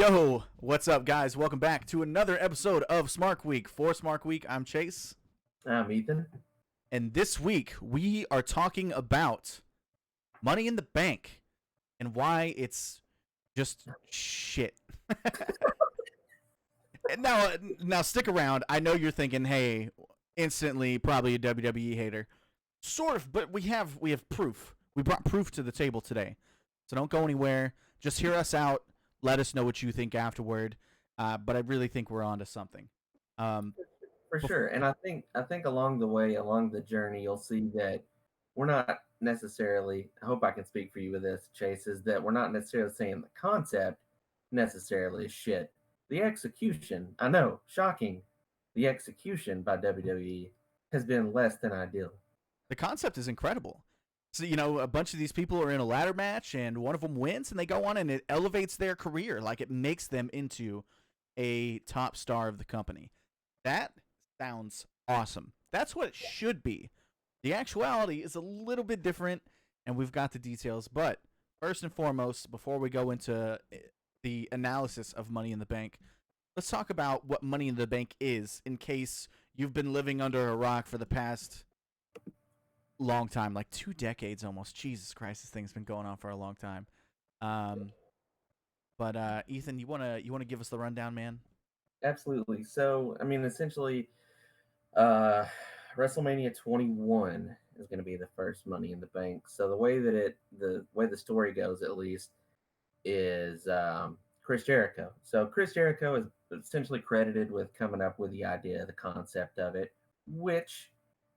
Yo, what's up, guys? Welcome back to another episode of Smart Week. For Smart Week, I'm Chase. I'm Ethan. And this week, we are talking about Money in the Bank and why it's just shit. now, stick around. I know you're thinking, hey, instantly, probably a WWE hater. Sort of, but we have proof. We brought proof to the table today. So don't go anywhere. Just hear us out. Let us know what you think afterward. But I really think we're onto something. For sure. And I think along the way, along the journey, you'll see that we're not necessarily, I hope I can speak for you with this, Chase, is that we're not necessarily saying the concept necessarily is shit. The execution, I know, shocking, the execution by WWE has been less than ideal. The concept is incredible. So, a bunch of these people are in a ladder match and one of them wins and they go on and it elevates their career. Like it makes them into a top star of the company. That sounds awesome. That's what it should be. The actuality is a little bit different and we've got the details. But first and foremost, before we go into the analysis of Money in the Bank, let's talk about what Money in the Bank is in case you've been living under a rock for the past long time, like 2 decades almost. Jesus Christ, this thing's been going on for a long time. But Ethan, you wanna give us the rundown, man? Absolutely. So, I mean, essentially, uh, WrestleMania 21 is going to be the first Money in the Bank. So the way the story goes, at least, is Chris Jericho. So Chris Jericho is essentially credited with coming up with the idea, the concept of it, which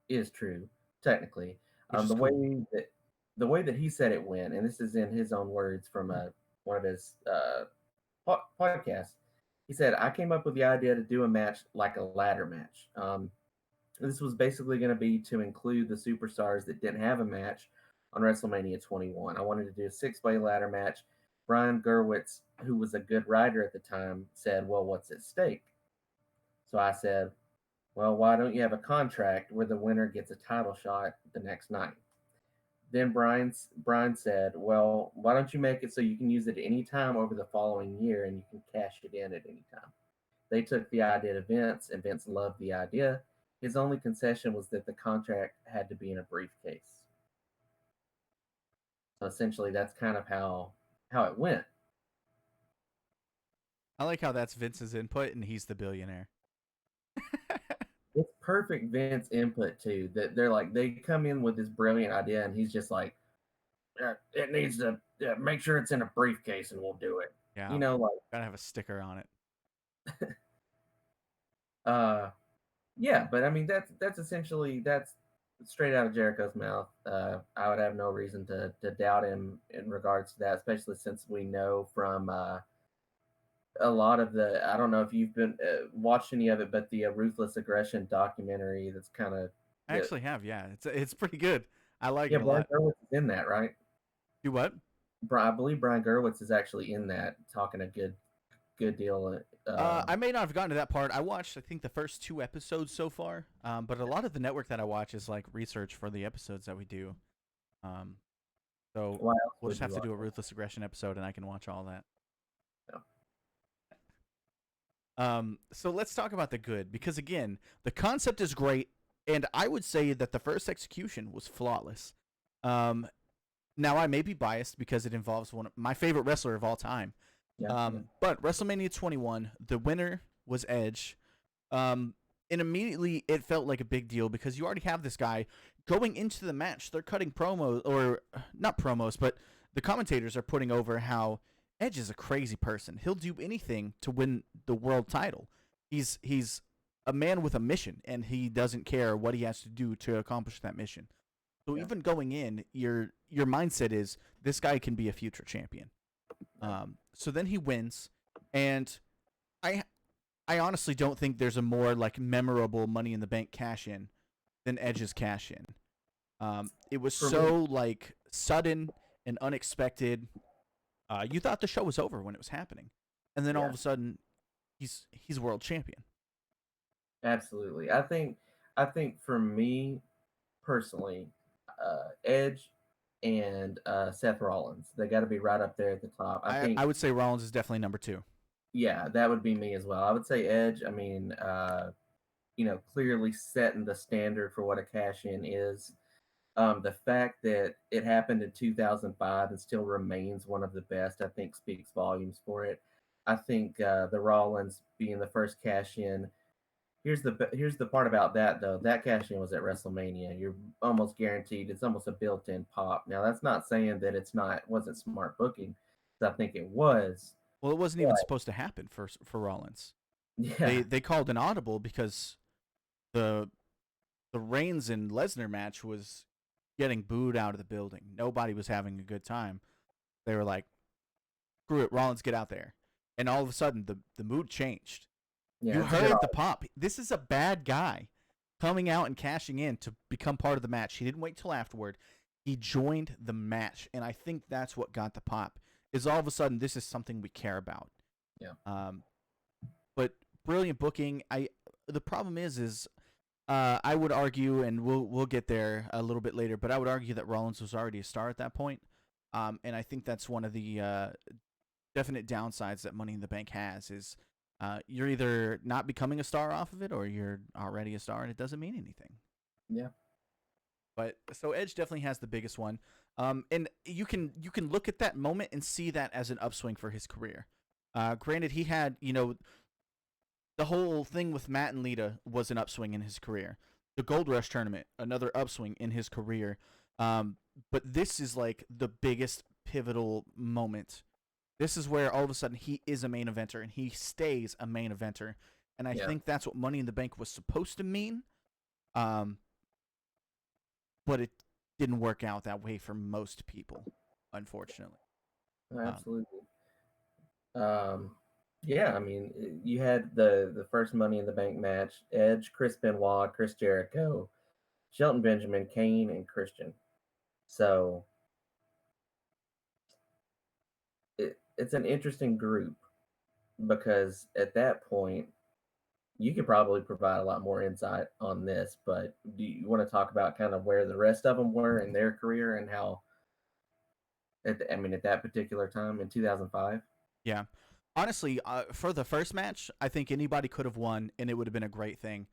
is true technically. Which is The way cool. that he said it went, and this is in his own words from one of his podcasts. He said, "I came up with the idea to do a match like a ladder match. This was basically going to be to include the superstars that didn't have a match on WrestleMania 21. I wanted to do a six-way ladder match. Brian Gerwitz, who was a good writer at the time, said, well, what's at stake? So I said, well, why don't you have a contract where the winner gets a title shot the next night? Then Brian said, well, why don't you make it so you can use it any time over the following year and you can cash it in at any time? They took the idea to Vince, and Vince loved the idea. His only concession was that the contract had to be in a briefcase. So essentially, that's kind of how it went. I like how that's Vince's input and he's the billionaire. It's perfect Vince input too. That they're like they come in with this brilliant idea, and he's just like, it needs to make sure it's in a briefcase, and we'll do it. Yeah, You know, like gotta have a sticker on it. uh, yeah. But I mean, that's essentially that's straight out of Jericho's mouth. I would have no reason to doubt him in regards to that, especially since we know from a lot of the. I don't know if you've been watched any of it, but the Ruthless Aggression documentary that's kind of I actually have, yeah. It's pretty good. I like yeah. it a Brian lot. Gerwitz is in that, right? Do what? I believe Brian Gerwitz is actually in that, talking a good deal. I may not have gotten to that part. I watched, I think, the first 2 episodes so far. But a lot of the network that I watch is like research for the episodes that we do. Um, so Why else we'll would just have you to watch do a Ruthless Aggression episode, and I can watch all that. it? So let's talk about the good because again, the concept is great, and I would say that the first execution was flawless. Um, Now I may be biased because it involves one of my favorite wrestler of all time. Yeah, yeah. But WrestleMania 21, the winner was Edge. Um, and immediately it felt like a big deal because you already have this guy going into the match. They're cutting promos, or not promos, but the commentators are putting over how Edge is a crazy person. He'll do anything to win the world title. He's a man with a mission, and he doesn't care what he has to do to accomplish that mission. So Yeah. even going in, your mindset is this guy can be a future champion. So then he wins, and I I honestly don't think there's a more like memorable Money in the Bank cash in than Edge's cash in. It was For so me, like sudden and unexpected. You thought the show was over when it was happening, and then all yeah, of a sudden, he's world champion. absolutely. I think for me personally, Edge and Seth Rollins, they got to be right up there at the top. I I think would say Rollins is definitely number 2. Yeah, that would be me as well. I would say Edge. I mean, clearly setting the standard for what a cash in is. The fact that it happened in 2005 and still remains one of the best, I think, speaks volumes for it. I think the Rollins being the first cash in. Here's the part about that though. That cash in was at WrestleMania. You're almost guaranteed. It's almost a built-in pop. Now that's not saying that wasn't smart booking. 'Cause I think it was. Well, it wasn't even But supposed to happen for Rollins. They yeah, they called an audible because the the Reigns and Lesnar match was getting booed out of the building. Nobody was having a good time. They were like, "Screw it, Rollins, get out there!" And all of a sudden, the mood changed. yeah, You it's a good. heard the pop. This is a bad guy coming out and cashing in to become part of the match. He didn't wait till afterward. He joined the match, and I think that's what got the pop. Is all of a sudden this is something we care about. Yeah, Um, but brilliant booking. The problem is I would argue, and we'll get there a little bit later, but I would argue that Rollins was already a star at that point. And I think that's one of the definite downsides that Money in the Bank has is you're either not becoming a star off of it or you're already a star and it doesn't mean anything. yeah, But so Edge definitely has the biggest one. And you can look at that moment and see that as an upswing for his career. Granted, he had the whole thing with Matt and Lita was an upswing in his career. The Gold Rush tournament, another upswing in his career. But this is like the biggest pivotal moment. This is where all of a sudden he is a main eventer and he stays a main eventer. And I yeah. think that's what Money in the Bank was supposed to mean. Um, but it didn't work out that way for most people, unfortunately. Um, Absolutely. Um, yeah, I mean, you had the first Money in the Bank match: Edge, Chris Benoit, Chris Jericho, Shelton Benjamin, Kane, and Christian. So it's an interesting group because at that point you could probably provide a lot more insight on this. But do you want to talk about kind of where the rest of them were in their career and how? At that particular time in 2005. yeah. Honestly, for the first match, I think anybody could have won and it would have been a great thing.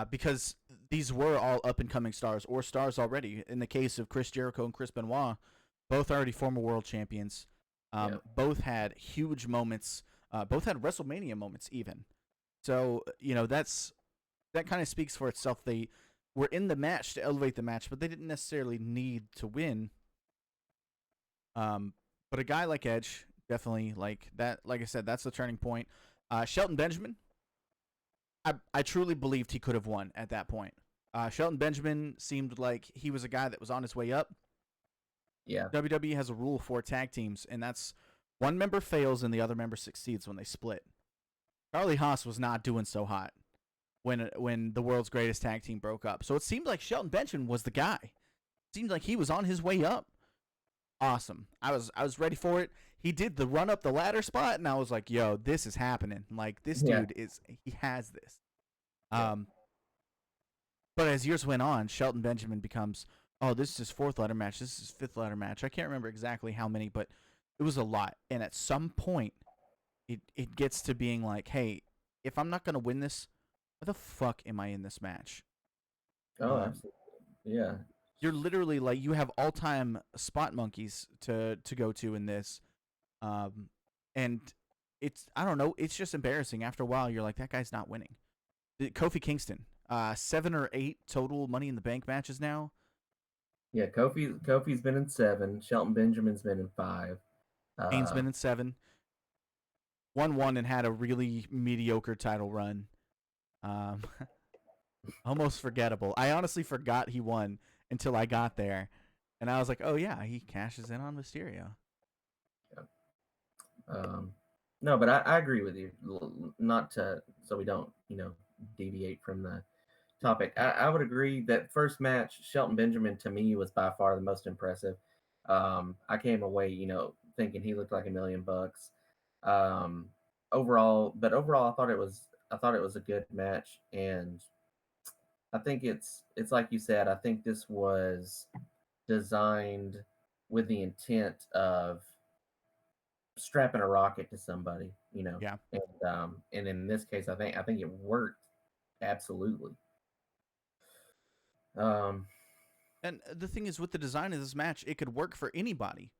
Because these were all up and coming stars or stars already. In the case of Chris Jericho and Chris Benoit, both already former world champions. Yeah. Both had huge moments. Both had WrestleMania moments, even. So that kind of speaks for itself. They were in the match to elevate the match, but they didn't necessarily need to win. But a guy like Edge, definitely like that. Like I said, that's the turning point. Shelton Benjamin, I truly believed he could have won at that point. Shelton Benjamin seemed like he was a guy that was on his way up. Yeah. WWE has a rule for tag teams, and that's one member fails and the other member succeeds when they split. Charlie Haas was not doing so hot when the world's greatest tag team broke up. So it seemed like Shelton Benjamin was the guy. It seemed like he was on his way up. Awesome. I was ready for it. He did the run up the ladder spot, and I was like, "Yo, this is happening! Like this Yeah. dude he has this." Yeah. Um, But as years went on, Shelton Benjamin becomes, oh, this is his fourth ladder match. This is his fifth ladder match. I can't remember exactly how many, but it was a lot. And at some point, it gets to being like, hey, if I'm not going to win this, why the fuck am I in this match? Oh, Um, absolutely. Yeah. you're literally like, you have all time spot monkeys to go to in this. Um, and I don't know, it's just embarrassing. After a while, you're like, that guy's not winning. Kofi Kingston, 7 or 8 total Money in the Bank matches now. Yeah. Kofi's been in 7. Shelton Benjamin's been in 5. Kane's Uh, been in 7. Won one and had a really mediocre title run. Um, almost forgettable. I honestly forgot he won until I got there, and I was like, "Oh yeah, he cashes in on Mysterio." um, no, but I agree with you. Not to so we don't deviate from the topic. I would agree that first match Shelton Benjamin to me was by far the most impressive. I came away thinking he looked like $1,000,000. Um, overall, I thought it was a good match, and I think it's like you said. I think this was designed with the intent of strapping a rocket to somebody, Yeah. and in this case, I think it worked absolutely. Um, And the thing is, with the design of this match, it could work for anybody.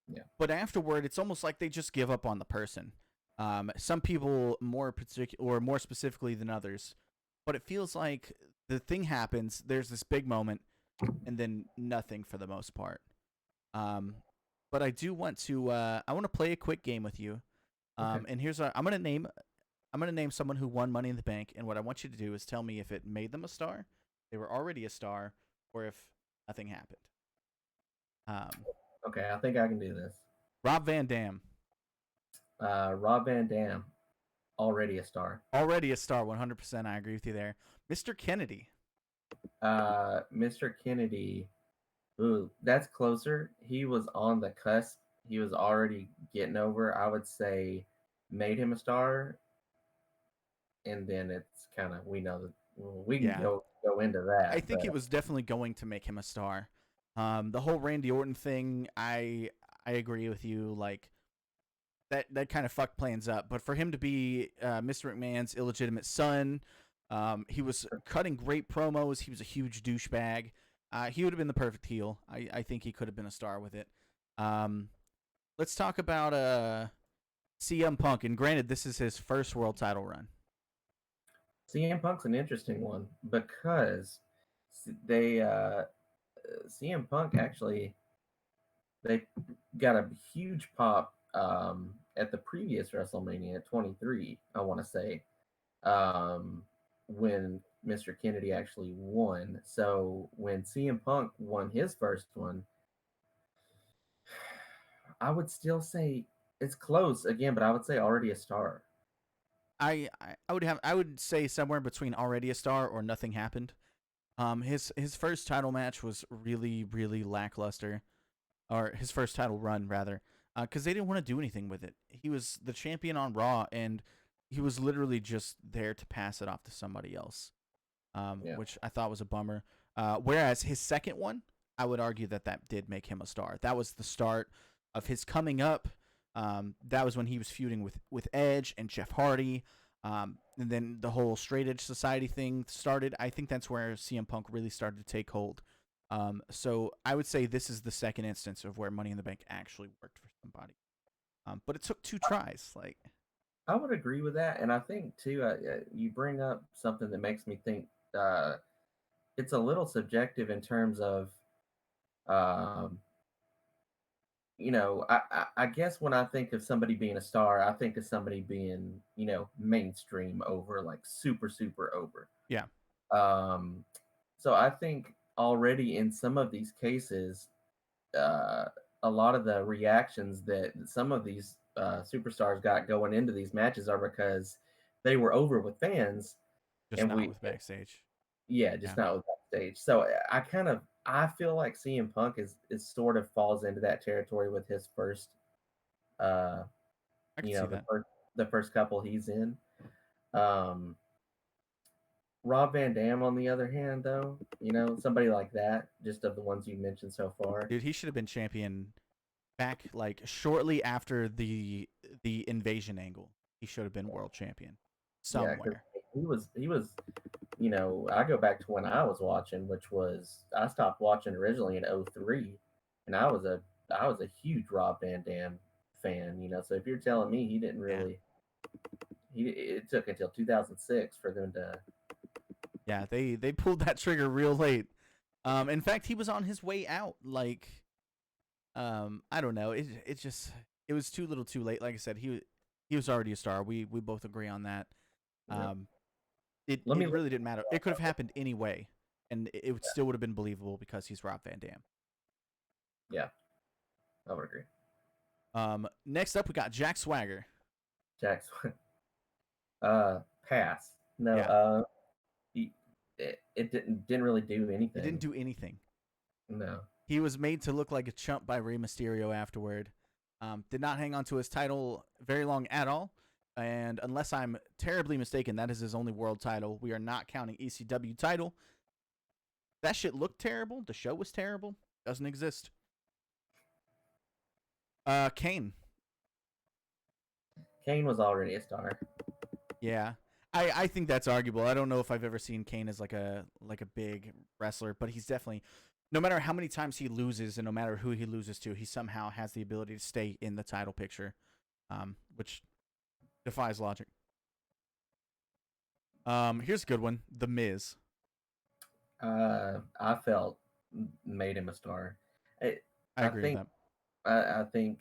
yeah, But afterward, it's almost like they just give up on the person. Some people more particular or more specifically than others. But it feels like the thing happens. There's this big moment, and then nothing for the most part. Um, but I do want to. I want to play a quick game with you. okay, And here's what I'm gonna name. I'm gonna name someone who won Money in the Bank, and what I want you to do is tell me if it made them a star, they were already a star, or if nothing happened. Um, okay. I think I can do this. Rob Van Dam, Rob Van Dam, already a star. already a star, 100%. I agree with you there. Mr. Kennedy, Mr. Kennedy, ooh, that's closer. He was on the cusp. He was already getting over. I would say, made him a star, and then it's kind of we know that we can yeah, go into I that, think but it was definitely going to make him a star. The whole Randy Orton thing, I agree with you. Like that kind of fucked plans up. But for him to be Mr. McMahon's illegitimate son, he was cutting great promos. He was a huge douchebag. He would have been the perfect heel. I think he could have been a star with it. Um, let's talk about CM Punk. And granted, this is his first world title run. CM Punk's an interesting one because they CM Punk actually they got a huge pop at the previous WrestleMania 23, I want to say, when Mr. Kennedy actually won. So when CM Punk won his first one, I would still say it's close again, but I would say already a star. I would say somewhere between already a star or nothing happened. His first title match was really lackluster, or his first title run rather, because they didn't want to do anything with it. He was the champion on Raw, and he was literally just there to pass it off to somebody else, Yeah. which I thought was a bummer. Whereas his second one, I would argue that did make him a star. That was the start of his coming up. That was when he was feuding with Edge and Jeff Hardy. And then the whole straight edge society thing started. I think that's where CM Punk really started to take hold. So I would say this is the second instance of where Money in the Bank actually worked for somebody. But it took 2 tries. Like, I would agree with that, and I think too. You bring up something that makes me think. It's a little subjective in terms of, um, I guess when I think of somebody being a star, I think of somebody being, mainstream over, like super over. yeah, Um, so I think already in some of these cases, uh, a lot of the reactions that some of these superstars got going into these matches are because they were over with fans, just and not with backstage. yeah, Yeah, just not with backstage. So I feel like CM Punk is sort of falls into that territory with his first, uh, I could see the that. first couple he's in. Um, Rob Van Dam, on the other hand, though, somebody like that, just of the ones you mentioned so far. Dude, he should have been champion back like shortly after the invasion angle. He should have been world champion Yeah, because somewhere. he was. I go back to when I was watching, which was I stopped watching originally in '03, and I was a huge Rob Van Dam fan. So if you're telling me he didn't Yeah. really, it took until 2006 for them to. Yeah, they pulled that trigger real late. In fact, he was on his way out. Like, I don't know. It was too little, too late. Like I said, he was already a star. We both agree on that. Yeah. Um, it Let me it look. really didn't matter. It could have happened anyway, and it still would have been believable because he's Rob Van Dam. Yeah, I would agree. Next up we got Jack Swagger. Jackson. Pass. No. Yeah, It didn't really do he didn't anything. do anything. No. He was made to look like a chump by Rey Mysterio afterward. Did not hang on to his title very long at all. And unless I'm terribly mistaken, that is his only world title. We are not counting ECW title. That shit looked terrible. The show was terrible. Doesn't exist. Kane. Kane was already a star. Yeah. I think that's arguable. I don't know if I've ever seen Kane as like a big wrestler, but he's definitely, no matter how many times he loses and no matter who he loses to, he somehow has the ability to stay in the title picture, which defies logic. Here's a good one: The Miz. I felt made him a star. I, I I agree with think that. I think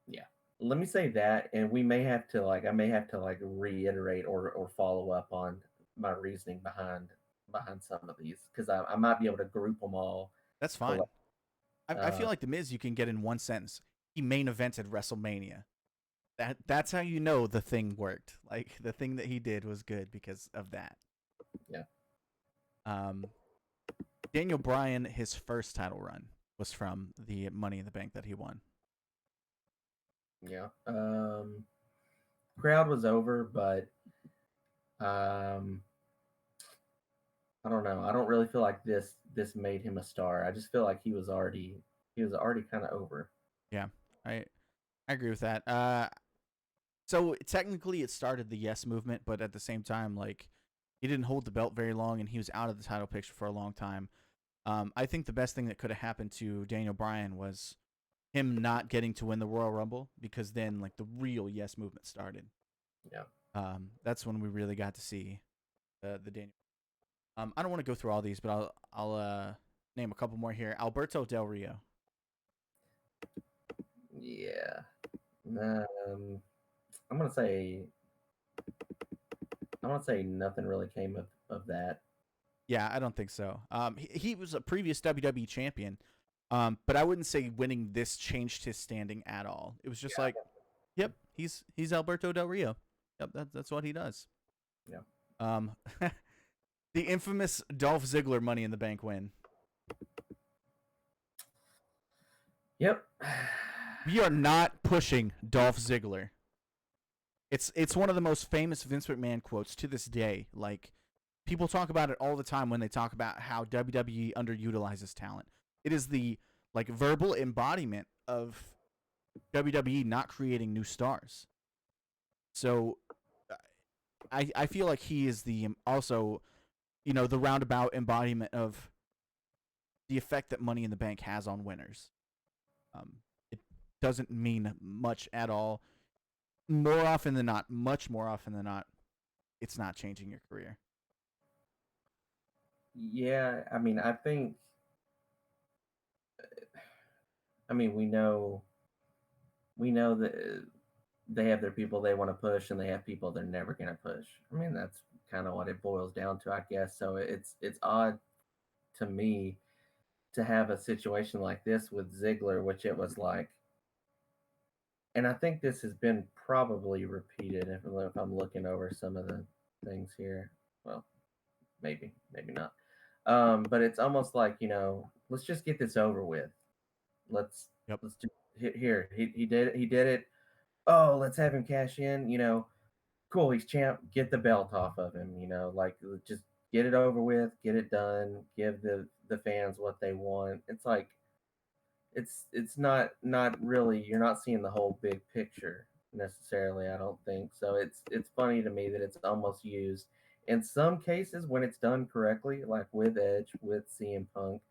yeah. Let me say that, and we may have to I may have to reiterate or follow up on my reasoning behind some of these because I might be able to group them all. That's Collect. fine. I feel like The Miz you can get in one sentence. He main evented WrestleMania. That's how you know the thing worked. Like the thing that he did was good because of that. Yeah. Daniel Bryan, his first title run was from the Money in the Bank that he won. Yeah. Crowd was over, but I don't know. I don't really feel like this made him a star. I just feel like he was already kind of over. Yeah, I agree with that. So technically it started the Yes movement, but at the same time, like he didn't hold the belt very long, and he was out of the title picture for a long time. I think the best thing that could have happened to Daniel Bryan was him not getting to win the Royal Rumble, because then like the real Yes movement started. Yeah. That's when we really got to see the Daniel. I don't want to go through all these, but I'll name a couple more here. Alberto Del Rio. Yeah. Um, I'm gonna say nothing really came of that. Yeah, I don't think so. He was a previous WWE champion, but I wouldn't say winning this changed his standing at all. It was just like, yep, he's Alberto Del Rio. Yep, that's what he does. Yeah. The infamous Dolph Ziggler Money in the Bank win. Yep. We are not pushing Dolph Ziggler. It's one of the most famous Vince McMahon quotes to this day. Like people talk about it all the time when they talk about how WWE underutilizes talent. It is the like verbal embodiment of WWE not creating new stars. So I feel like he is the also, the roundabout embodiment of the effect that Money in the Bank has on winners. It doesn't mean much at all. More often than not, much more often than not, it's not changing your career. Yeah, I mean, I mean, we know that they have their people they want to push, and they have people they're never going to push. I mean, that's kind of what it boils down to, I guess. So it's odd to me to have a situation like this with Ziggler, which it was like, and I think this has been probably repeated if I'm looking over some of the things here. Well, maybe not. But it's almost like, let's just get this over with. Let's Yep. let's do here. He did it. Oh, let's have him cash in. Cool. He's champ. Get the belt off of him. Like just get it over with. Get it done. Give the fans what they want. It's like it's not really, you're not seeing the whole big picture necessarily, I don't think. So it's funny to me that it's almost used in some cases when it's done correctly, like with Edge, with CM Punk,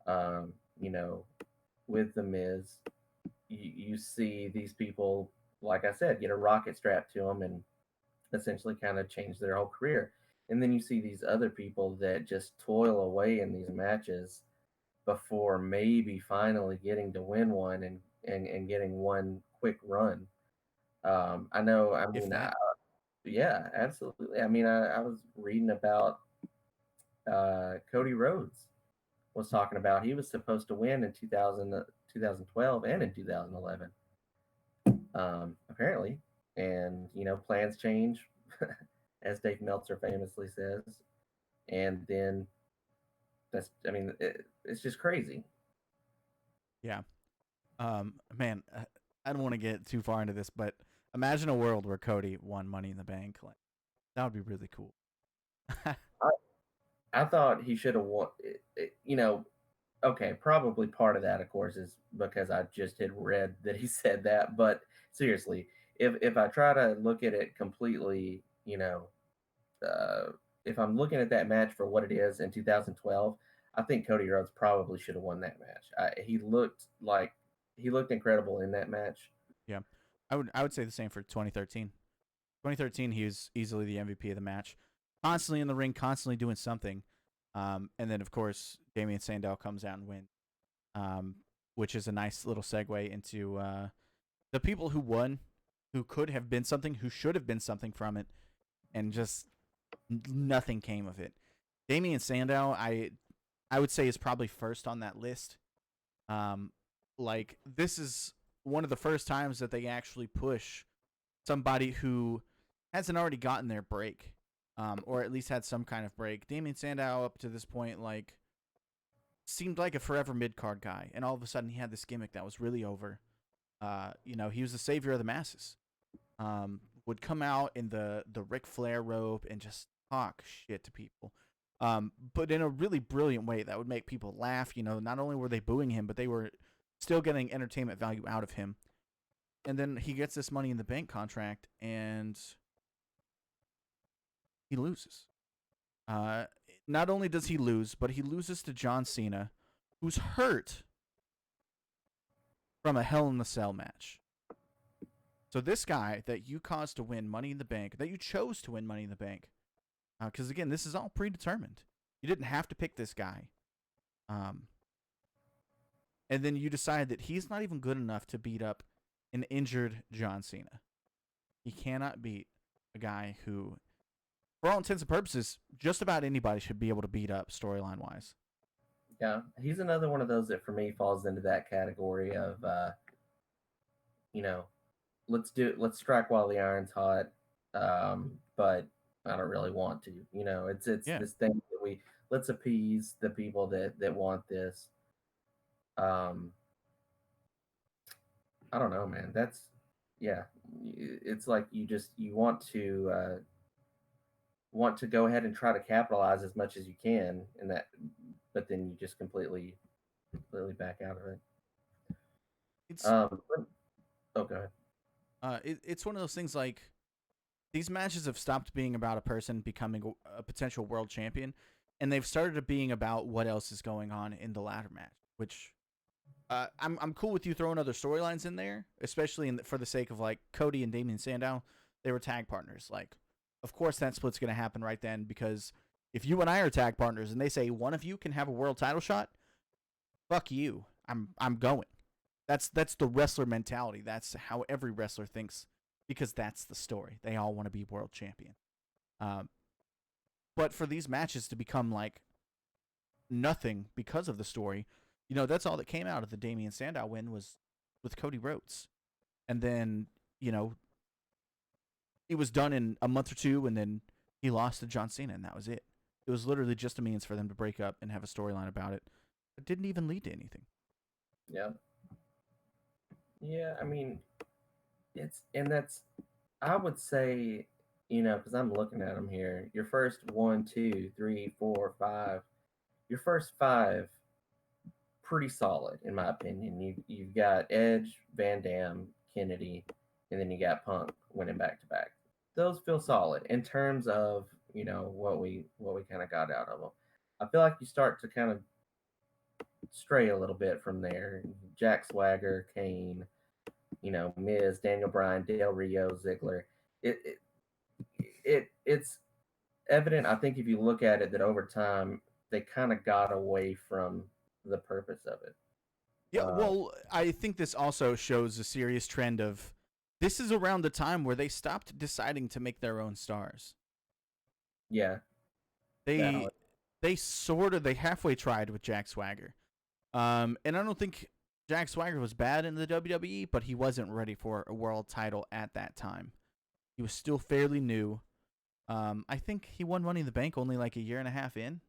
um, you know, with the Miz. You see these people, like I said, get a rocket strapped to them and essentially kind of change their whole career. And then you see these other people that just toil away in these matches before maybe finally getting to win one and getting one quick run. I know. I If mean, that. yeah, absolutely. I mean, I was reading about Cody Rhodes was talking about he was supposed to win in 2012 and in 2011, apparently. And, plans change, as Dave Meltzer famously says. And then I mean, it's just crazy. Yeah. Man, I don't want to get too far into this, but imagine a world where Cody won Money in the Bank. Like that would be really cool. I thought he should have won. Okay, probably part of that, of course, is because I just had read that he said that. But seriously, if I try to look at it completely, uh, if I'm looking at that match for what it is in 2012, I think Cody Rhodes probably should have won that match. He looked incredible in that match. Yeah, I would say the same for 2013. 2013, he was easily the MVP of the match, constantly in the ring, constantly doing something. And then of course Damian Sandow comes out and wins, um, which is a nice little segue into the people who won, who could have been something, who should have been something from it, and just nothing came of it. Damian Sandow, I would say is probably first on that list. Um, like this is one of the first times that they actually push somebody who hasn't already gotten their break, or at least had some kind of break. Damian Sandow up to this point, like, seemed like a forever mid card guy, and all of a sudden he had this gimmick that was really over. He was the savior of the masses. Would come out in the Ric Flair robe and just talk shit to people. But in a really brilliant way that would make people laugh. Not only were they booing him, but they were still getting entertainment value out of him. And then he gets this Money in the Bank contract, and he loses. Uh, Not only does he lose, but he loses to John Cena, who's hurt from a Hell in a Cell match. So this guy that you caused to win Money in the Bank, that you chose to win Money in the Bank, because again, this is all predetermined. You didn't have to pick this guy. And then you decide that he's not even good enough to beat up an injured John Cena. He cannot beat a guy who, for all intents and purposes, just about anybody should be able to beat up storyline wise. Yeah, he's another one of those that for me falls into that category of, you know, let's strike while the iron's hot, but I don't really want to. It's Yeah. this thing that let's appease the people that want this. Um, I don't know, man. Yeah. It's like you want to go ahead and try to capitalize as much as you can in that, but then you just completely back out of it. It's Um, okay. it's one of those things like these matches have stopped being about a person becoming a potential world champion, and they've started being about what else is going on in the ladder match. Which I'm cool with you throwing other storylines in there, especially for the sake of like Cody and Damian Sandow. They were tag partners. Like, of course that split's gonna happen right then, because if you and I are tag partners and they say one of you can have a world title shot, fuck you. I'm going. That's the wrestler mentality. That's how every wrestler thinks, because that's the story. They all want to be world champion. Um, but for these matches to become like nothing because of the story, that's all that came out of the Damian Sandow win was with Cody Rhodes, and then it was done in a month or two, and then he lost to John Cena, and that was it. It was literally just a means for them to break up and have a storyline about it. It didn't even lead to anything. Yeah. Yeah, I mean, that's, I would say, because I'm looking at them here. Your first one, two, three, four, five. Your first five, pretty solid in my opinion. You've got Edge, Van Dam, Kennedy, and then you got Punk winning back to back. Those feel solid in terms of what we kind of got out of them. I feel like you start to kind of stray a little bit from there. Jack Swagger, Kane, Miz, Daniel Bryan, Del Rio, Ziggler. It's evident. I think if you look at it, that over time they kind of got away from the purpose of it. Yeah, well, I think this also shows a serious trend of this is around the time where they stopped deciding to make their own stars. Yeah, They they halfway tried with Jack Swagger. And I don't think Jack Swagger was bad in the WWE, but he wasn't ready for a world title at that time. He was still fairly new. I think he won Money in the Bank only like a year and a half in.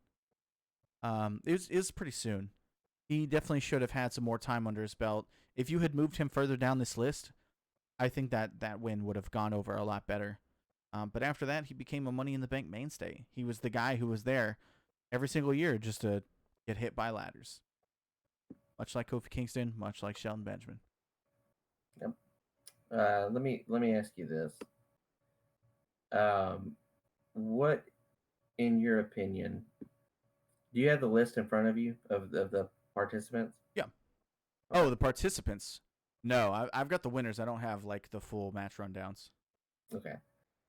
It was pretty soon. He definitely should have had some more time under his belt. If you had moved him further down this list, I think that win would have gone over a lot better. But after that, he became a Money in the Bank mainstay. He was the guy who was there every single year just to get hit by ladders. Much like Kofi Kingston, much like Shelton Benjamin. Yep. Let me ask you this. Um, what, in your opinion, do you have the list in front of you of the participants? Yeah. Okay. Oh, the participants. No, I've got the winners. I don't have like the full match rundowns. Okay.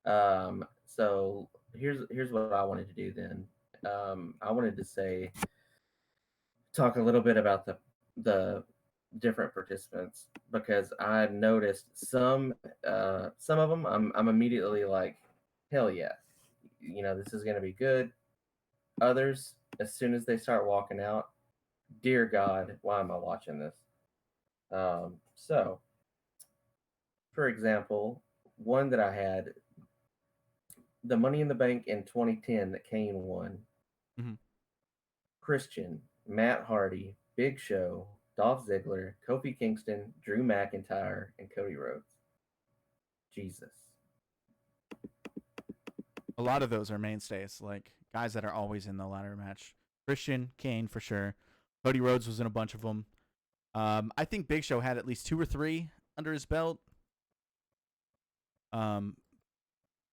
So here's what I wanted to do then. I wanted to say talk a little bit about the different participants because I noticed some of them I'm immediately like, hell yeah, this is gonna be good. Others, as soon as they start walking out, dear God, why am I watching this? So for example, one that I had, the Money in the Bank in 2010 that Kane won. Hmm. Christian, Matt Hardy, Big Show, Dolph Ziggler, Kofi Kingston, Drew McIntyre, and Cody Rhodes. Jesus. A lot of those are mainstays, like guys that are always in the ladder match. Christian, Kane for sure. Cody Rhodes was in a bunch of them. I think Big Show had at least 2 or 3 under his belt. Um,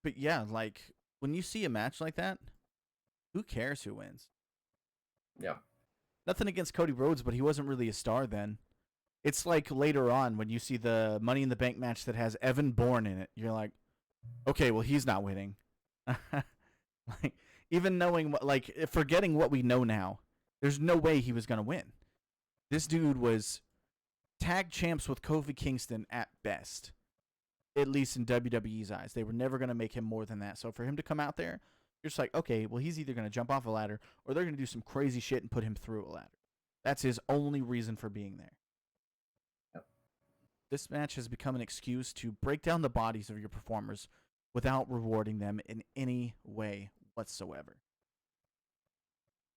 but yeah, like when you see a match like that, who cares who wins? Yeah. Nothing against Cody Rhodes, but he wasn't really a star then. It's like later on when you see the Money in the Bank match that has Evan Bourne in it, you're like, okay, well he's not winning. Like even knowing what, like forgetting what we know now, there's no way he was gonna win. This dude was tag champs with Kofi Kingston at best, at least in WWE's eyes. They were never gonna make him more than that. So for him to come out there, you're just like, okay, well he's either gonna jump off a ladder or they're gonna do some crazy shit and put him through a ladder. That's his only reason for being there. Yep. This match has become an excuse to break down the bodies of your performers without rewarding them in any way whatsoever.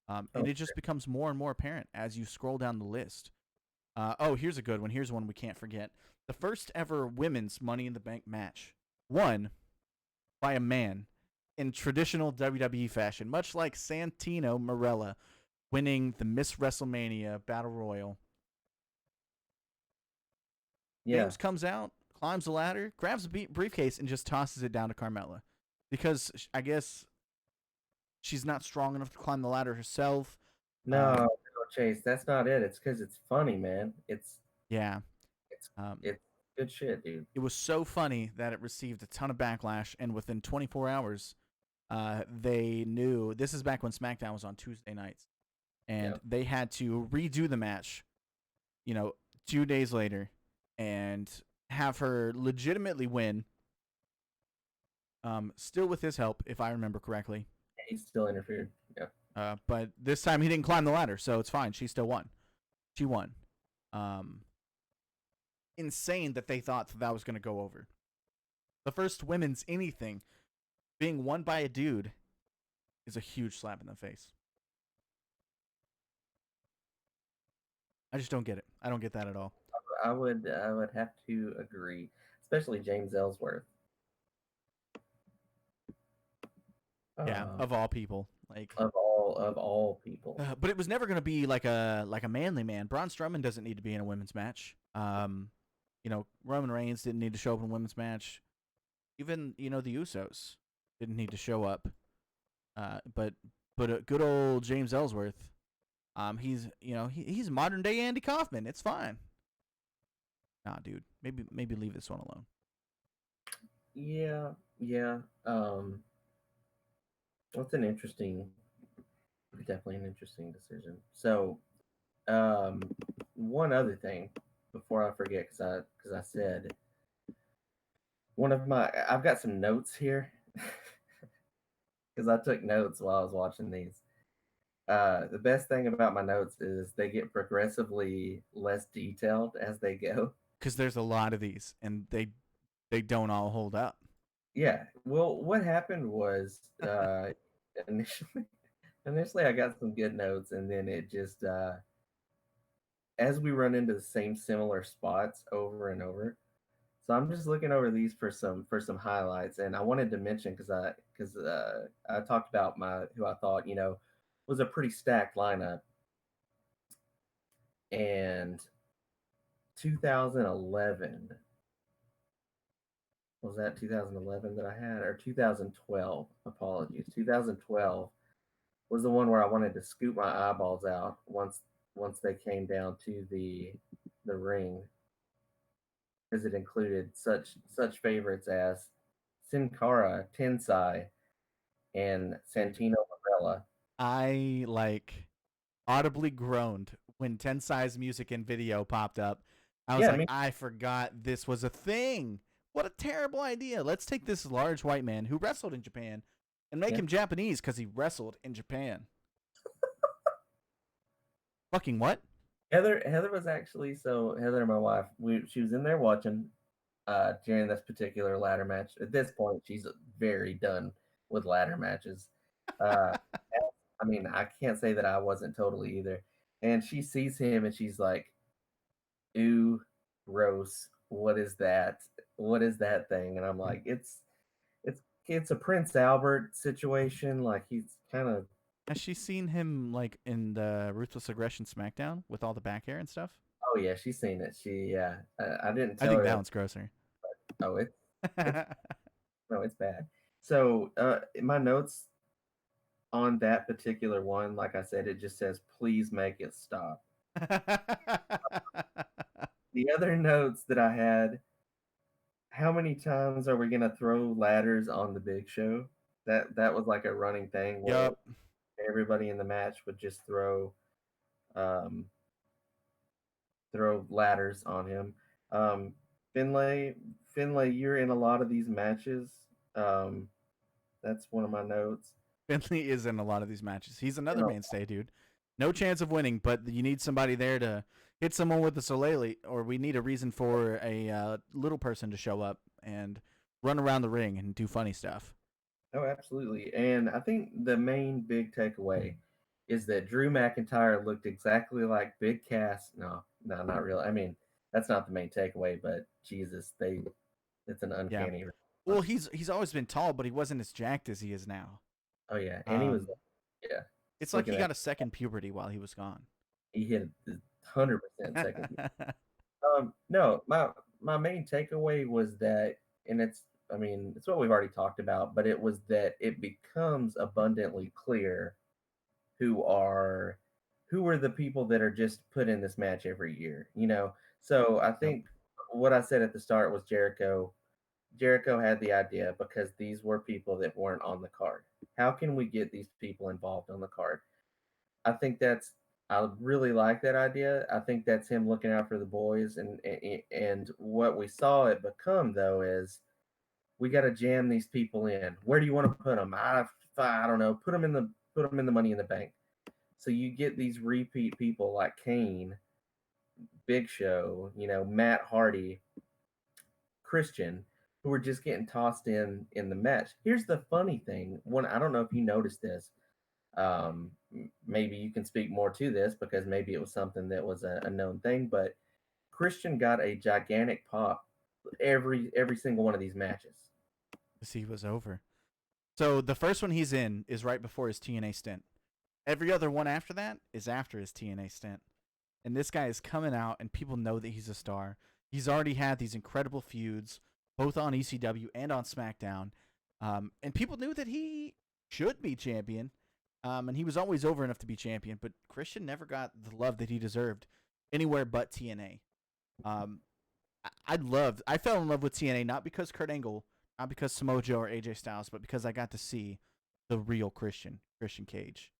And Oh, it just becomes more and more apparent as you scroll down the list. Oh, here's a good one. Here's one we can't forget. The first ever women's Money in the Bank match, won by a man in traditional WWE fashion, much like Santino Marella winning the Miss WrestleMania Battle Royal. yeah. James comes out, climbs the ladder, grabs a briefcase, and just tosses it down to Carmella. Because I guess she's not strong enough to climb the ladder herself. No, Chase, that's not it. It's because it's funny, man. Yeah. It's Um, it's good shit, dude. it was so funny that it received a ton of backlash, and within 24 hours, they knew this is back when SmackDown was on Tuesday nights, Yeah. and they had to redo the match, you know, 2 days later, and have her legitimately win. Still with his help, if I remember correctly. He still interfered. Yeah. But this time he didn't climb the ladder, so it's fine. She still won. She won. Um, insane that they thought that was going to go over. The first women's anything being won by a dude is a huge slap in the face. I just don't get it. I don't get that at all. I would have to agree, especially James Ellsworth. Yeah, Uh, of all people, like, of all people. but it was never going to be like a manly man. Braun Strowman doesn't need to be in a women's match. Roman Reigns didn't need to show up in a women's match. Even the Usos didn't need to show up. But a good old James Ellsworth, he's modern day Andy Kaufman. It's fine. Nah, dude, maybe leave this one alone. Yeah, yeah. That's definitely an interesting decision. So, um, one other thing before I forget, because I said I've got some notes here because I took notes while I was watching these. The best thing about my notes is they get progressively less detailed as they go. Because there's a lot of these, and they don't all hold up. Yeah. Well, what happened was initially, initially I got some good notes, and then it just as we run into the same similar spots over and over. So I'm just looking over these for some highlights, and I wanted to mention because I talked about my who I thought was a pretty stacked lineup, and 2011 was that 2011 that I had or 2012? Apologies. 2012 was the one where I wanted to scoop my eyeballs out once they came down to the ring, because it included such favorites as Sin Cara, Tensai, and Santino Marella. I like audibly groaned when Tensai's music and video popped up. I was Yeah, I like, mean, I forgot this was a thing. What a terrible idea. Let's take this large white man who wrestled in Japan and make yeah. him Japanese because he wrestled in Japan. Fucking what? Heather was actually, so Heather, my wife, she was in there watching during this particular ladder match. At this point, she's very done with ladder matches. Uh, I mean, I can't say that I wasn't totally either. And she sees him and she's like, "Ooh, gross! What is that? What is that thing?" And I'm like, "It's a Prince Albert situation. Like he's kind of." Has she seen him like in the Ruthless Aggression SmackDown with all the back hair and stuff? Oh yeah, she's seen it. Yeah, I didn't I tell think her that that. one's grosser. Oh, it's no, it's bad. So in my notes on that particular one, like I said, it just says, "Please make it stop." The other notes that I had, how many times are we gonna throw ladders on the Big Show? That was like a running thing where Yup. everybody in the match would just um, throw ladders on him. Um, Finlay, Finlay, you're in a lot of these matches. Um, that's one of my notes. Finley is in a lot of these matches. He's You another know, mainstay, dude. No chance of winning, but you need somebody there to hit someone with the Soleil, or we need a reason for a little person to show up and run around the ring and do funny stuff. oh, absolutely. And I think the main big takeaway is that Drew McIntyre looked exactly like Big Cass. No, no, not really. I mean, that's not the main takeaway, but Jesus, it's an Yeah. uncanny. Well, he's always been tall, but he wasn't as jacked as he is now. Oh yeah, and he was, Um, yeah, it's just like looking he at, got a second puberty while he was gone. he hit 100% second. No, my main takeaway was that, and I mean, it's what we've already talked about, but it was that it becomes abundantly clear who are who are the people that are just put in this match every year, you know. So I Yep. think what I said at the start was Jericho. Jericho had the idea because these were people that weren't on the card. How can we get these people involved on the card? I think I really like that idea. I think that's him looking out for the boys, and what we saw it become though is we got to jam these people in. Where do you want to put them? I don't know. Put them in the Money in the Bank. So you get these repeat people like Kane, Big Show, Matt Hardy, Christian, who are just getting tossed in the match. Here's the funny thing. One, I don't know if you noticed this. Maybe you can speak more to this because maybe it was something that was a known thing, but Christian got a gigantic pop every single one of these matches. He was over. So the first one he's in is right before his TNA stint. Every other one after that is after his TNA stint. And this guy is coming out, and people know that he's a star. He's already had these incredible feuds, both on ECW and on SmackDown. And people knew that he should be champion. And he was always over enough to be champion, but Christian never got the love that he deserved anywhere but TNA. Um, I fell in love with TNA not because Kurt Angle, not because Samoa Joe or AJ Styles, but because I got to see the real Christian Cage.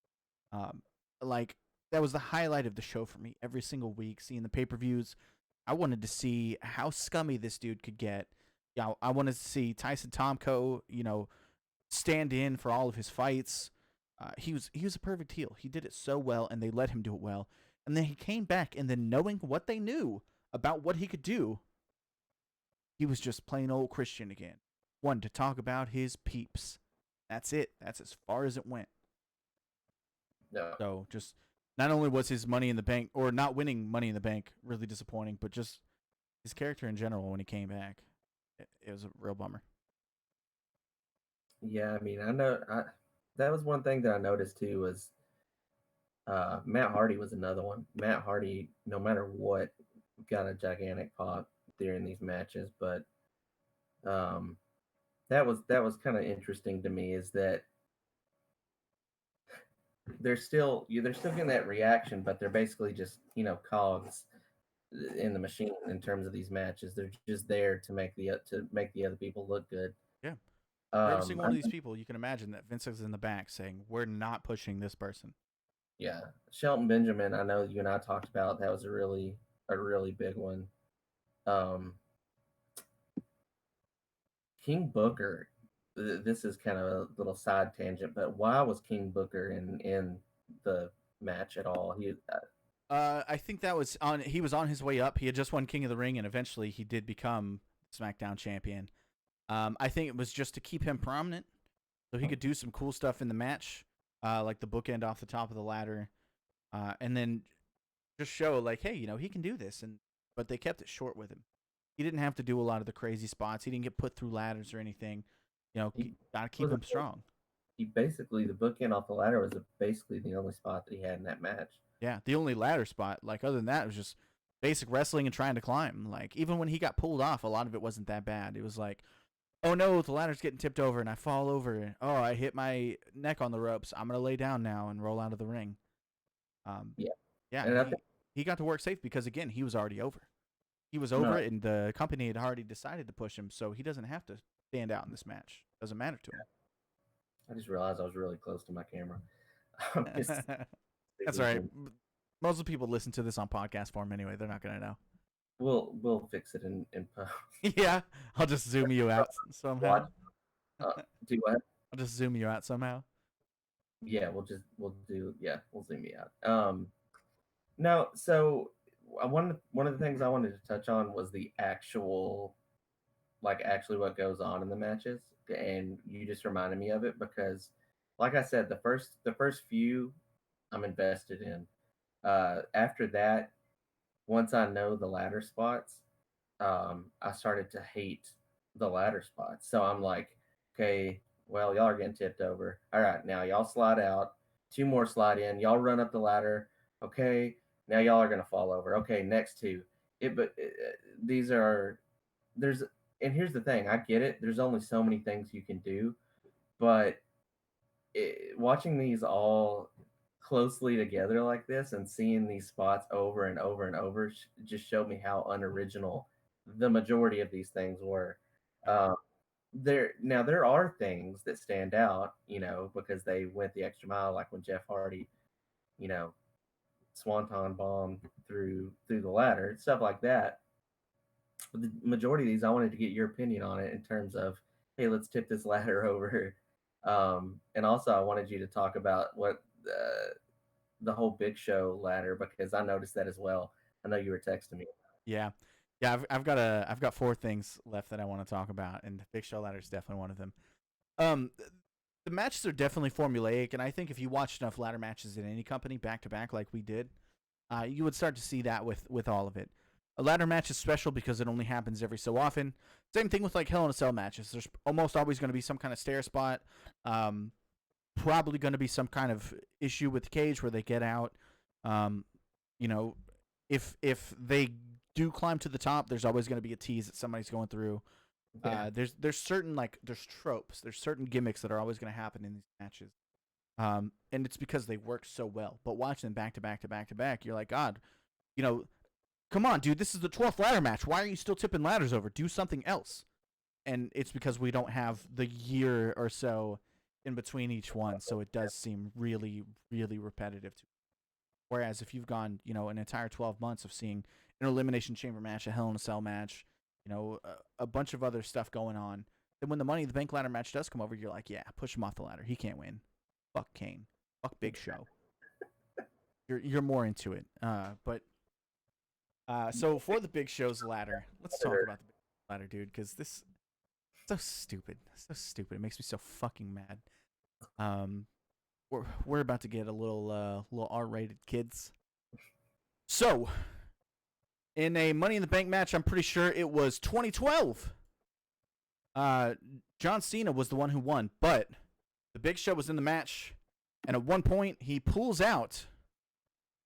Um, like that was the highlight of the show for me every single week. Seeing the pay-per-views, I wanted to see how scummy this dude could get. Yeah, I wanted to see Tyson Tomko, stand in for all of his fights. He was a perfect heel. He did it so well, and they let him do it well. And then he came back, and then knowing what they knew about what he could do, he was just plain old Christian again. One to talk about his peeps. That's it. That's as far as it went. No, So just not only was his Money in the Bank or not winning Money in the Bank really disappointing, but just his character in general when he came back, it was a real bummer. yeah, I mean, that was one thing that I noticed too was Matt Hardy was another one. Matt Hardy, no matter what, got a gigantic pop during these matches, but Um, that was kind of interesting to me. Is that they're still getting that reaction, but they're basically just cogs in the machine in terms of these matches. They're just there to make the other people look good. Yeah. For every single one of these I'm people, you can imagine that Vince is in the back saying, "We're not pushing this person." Yeah, Shelton Benjamin. I know you and I talked about that was a really big one. Um, King Booker. This is kind of a little side tangent, but why was King Booker in the match at all? I think that was on. He was on his way up. He had just won King of the Ring, and eventually he did become SmackDown champion. I think it was just to keep him prominent, so he could do some cool stuff in the match, like the bookend off the top of the ladder, and then just show like, hey, he can do this. And but they kept it short with him. He didn't have to do a lot of the crazy spots. He didn't get put through ladders or anything. he Gotta keep was a, him strong. he basically the bookend off the ladder was basically the only spot that he had in that match. Yeah, the only ladder spot, like other than that, it was just basic wrestling and trying to climb. Like even when he got pulled off, a lot of it wasn't that bad. It was like, oh no, the ladder's getting tipped over and I fall over. Oh, I hit my neck on the ropes. I'm gonna lay down now and roll out of the ring. Um, Yeah, yeah, and I think he got to work safe because again, he was already over. He was no, over, and the company had already decided to push him, so he doesn't have to stand out in this match. Doesn't matter to I just realized I was really close to my camera. I'm just him. That's all right. Most of the people listen to this on podcast form anyway. They're not gonna know. We'll fix it in post. Yeah, I'll just zoom you out somehow. Watch, do what? I'll just zoom you out somehow. Yeah, we'll zoom me out. No, so one of the things I wanted to touch on was the actual actually what goes on in the matches, and you just reminded me of it because, like I said, the first few I'm invested in. After that, once I know the ladder spots, I started to hate the ladder spots. So I'm like, okay, well, y'all are getting tipped over. All right, now y'all slide out. Two more slide in. Y'all run up the ladder. Okay, now y'all are gonna fall over. Okay, next two. These are there's and here's the thing. I get it. There's only so many things you can do, but watching these all closely together like this and seeing these spots over and over and over just showed me how unoriginal the majority of these things were. Um, there are things that stand out, because they went the extra mile, like when Jeff Hardy, you know, swanton bomb through the ladder, stuff like that. But the majority of these, I wanted to get your opinion on it in terms of, hey, let's tip this ladder over. And also, I wanted you to talk about what the whole Big Show ladder because I noticed that as well. I know you were texting me. Yeah, yeah. I've got four things left that I want to talk about, and Big Show Ladder is definitely one of them. Um, the matches are definitely formulaic, and I think if you watch enough ladder matches in any company back to back like we did, you would start to see that with all of it. A ladder match is special because it only happens every so often. Same thing with like Hell in a Cell matches. There's almost always going to be some kind of stair spot. Probably going to be some kind of issue with the cage where they get out. Um, you know, if they do climb to the top, there's always going to be a tease that somebody's going through. Yeah. There's certain there's tropes, there's certain gimmicks that are always going to happen in these matches. And it's because they work so well. But watching them back to back to back to back, you're like, God, come on, dude, this is the 12th ladder match. Why are you still tipping ladders over? Do something else. And it's because we don't have the year or so in between each one, so it does seem really, really repetitive. Whereas if you've gone, an entire 12 months of seeing an Elimination Chamber match, a Hell in a Cell match, a bunch of other stuff going on, then when the Money in the Bank ladder match does come over, you're like, yeah, push him off the ladder. He can't win. Fuck Kane. Fuck Big Show. You're more into it. So for the Big Show's ladder, let's talk about the Big Show's ladder, dude, because this so stupid. So stupid. It makes me so fucking mad. We're about to get a little R-rated, kids. So, in a Money in the Bank match, I'm pretty sure it was 2012. John Cena was the one who won, but the Big Show was in the match, and at one point he pulls out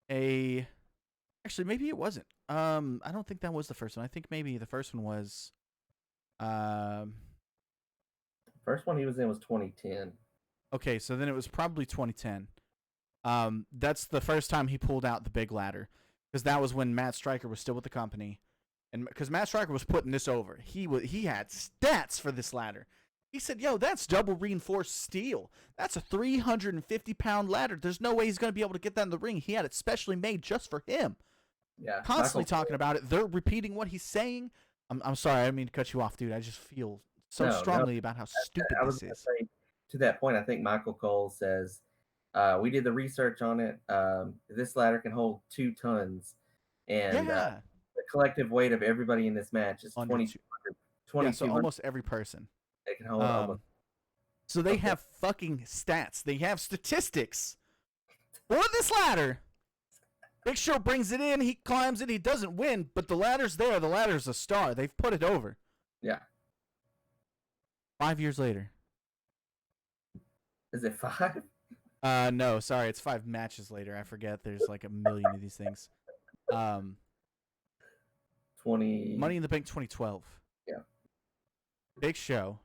actually maybe it wasn't. I don't think that was the first one. I think maybe the first one was Um, First one he was in was 2010. okay, so then it was probably 2010. That's the first time he pulled out the big ladder, because that was when Matt Stryker was still with the company, and because Matt Stryker was putting this over, he had stats for this ladder. He said, "Yo, that's double reinforced steel. That's a 350-pound ladder. There's no way he's gonna be able to get that in the ring. He had it specially made just for him." Yeah, Constantly Michael talking about it. They're repeating what he's saying. I'm sorry, I didn't mean to cut you off, dude. I just feel so No, strongly about how stupid I was this going to is. say to that point. I think Michael Cole says we did the research on it. This ladder can hold 2 tons, and Yeah, the collective weight of everybody in this match is under two. 2,200. Yeah, so 2,200. almost every person. They can hold almost. So they Okay. have fucking stats. They have statistics for this ladder. Big Show brings it in. He climbs it. He doesn't win, but the ladder's there. The ladder's a star. They've put it over. Yeah. 5 years later. Is it 5? No, sorry. It's 5 matches later. I forget. There's like a million of these things. 20. Money in the Bank 2012. Yeah. Big Show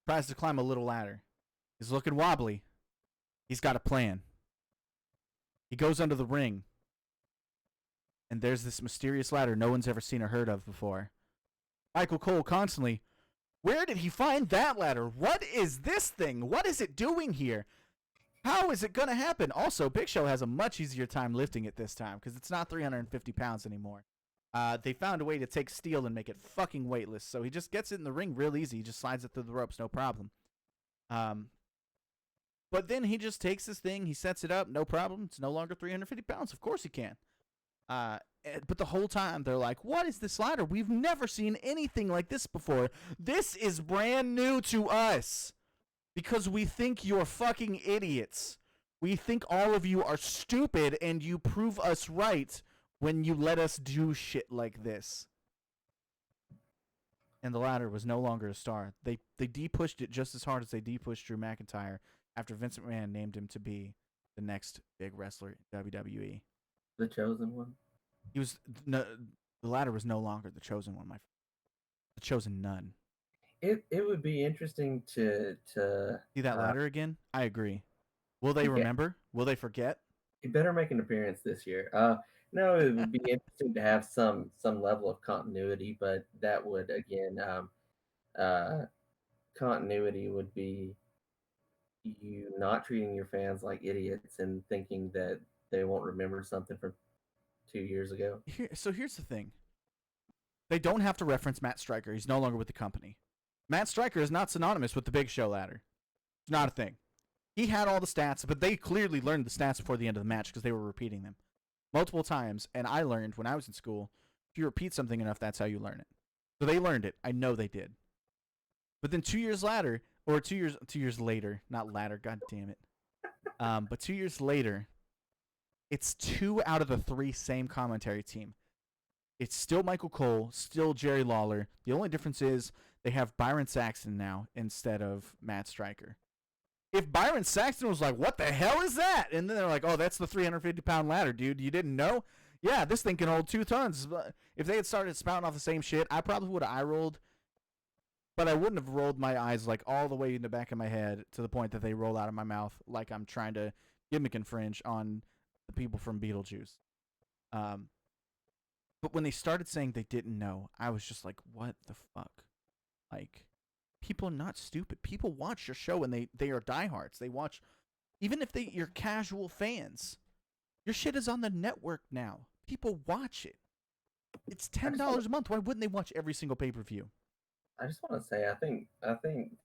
tries to climb a little ladder. He's looking wobbly. He's got a plan. He goes under the ring. And there's this mysterious ladder no one's ever seen or heard of before. Michael Cole constantly, where did he find that ladder? What is this thing? What is it doing here? How is it going to happen? Also, Big Show has a much easier time lifting it this time because it's not 350 pounds anymore. They found a way to take steel and make it fucking weightless. So he just gets it in the ring real easy. He just slides it through the ropes, no problem. But then he just takes this thing, he sets it up, no problem. It's no longer 350 pounds. Of course he can. But the whole time they're like, what is this ladder? We've never seen anything like this before. This is brand new to us because we think you're fucking idiots. We think all of you are stupid and you prove us right when you let us do shit like this. And the ladder was no longer a star. They de-pushed it just as hard as they de-pushed Drew McIntyre after Vince McMahon named him to be the next big wrestler in WWE. The chosen one. He was the ladder was no longer the chosen one, the chosen none. It would be interesting to See that ladder again? I agree. Will they Yeah. remember? Will they forget? He better make an appearance this year. No, it would be interesting to have some level of continuity, but that would again, continuity would be you not treating your fans like idiots and thinking that they won't remember something from 2 years ago. So here's the thing. They don't have to reference Matt Stryker. He's no longer with the company. Matt Stryker is not synonymous with the Big Show ladder. It's not a thing. He had all the stats, but they clearly learned the stats before the end of the match because they were repeating them multiple times. And I learned when I was in school, if you repeat something enough, that's how you learn it. So they learned it. I know they did. But then 2 years later, or 2 years later, not latter, god damn it. But 2 years later, it's 2 out of the 3 same commentary team. It's still Michael Cole, still Jerry Lawler. The only difference is they have Byron Saxton now instead of Matt Stryker. If Byron Saxton was like, what the hell is that? And then they're like, oh, that's the 350-pound ladder, dude. You didn't know? Yeah, this thing can hold 2 tons. If they had started spouting off the same shit, I probably would have eye-rolled. But I wouldn't have rolled my eyes like all the way in the back of my head to the point that they roll out of my mouth like I'm trying to gimmick infringe on the people from Beetlejuice. But when they started saying they didn't know, I was just like, what the fuck? Like, people are not stupid. People watch your show and they are diehards. They watch, even if you're casual fans, your shit is on the network now. People watch it. It's $10 a month. Why wouldn't they watch every single pay-per-view? I just want to say, I think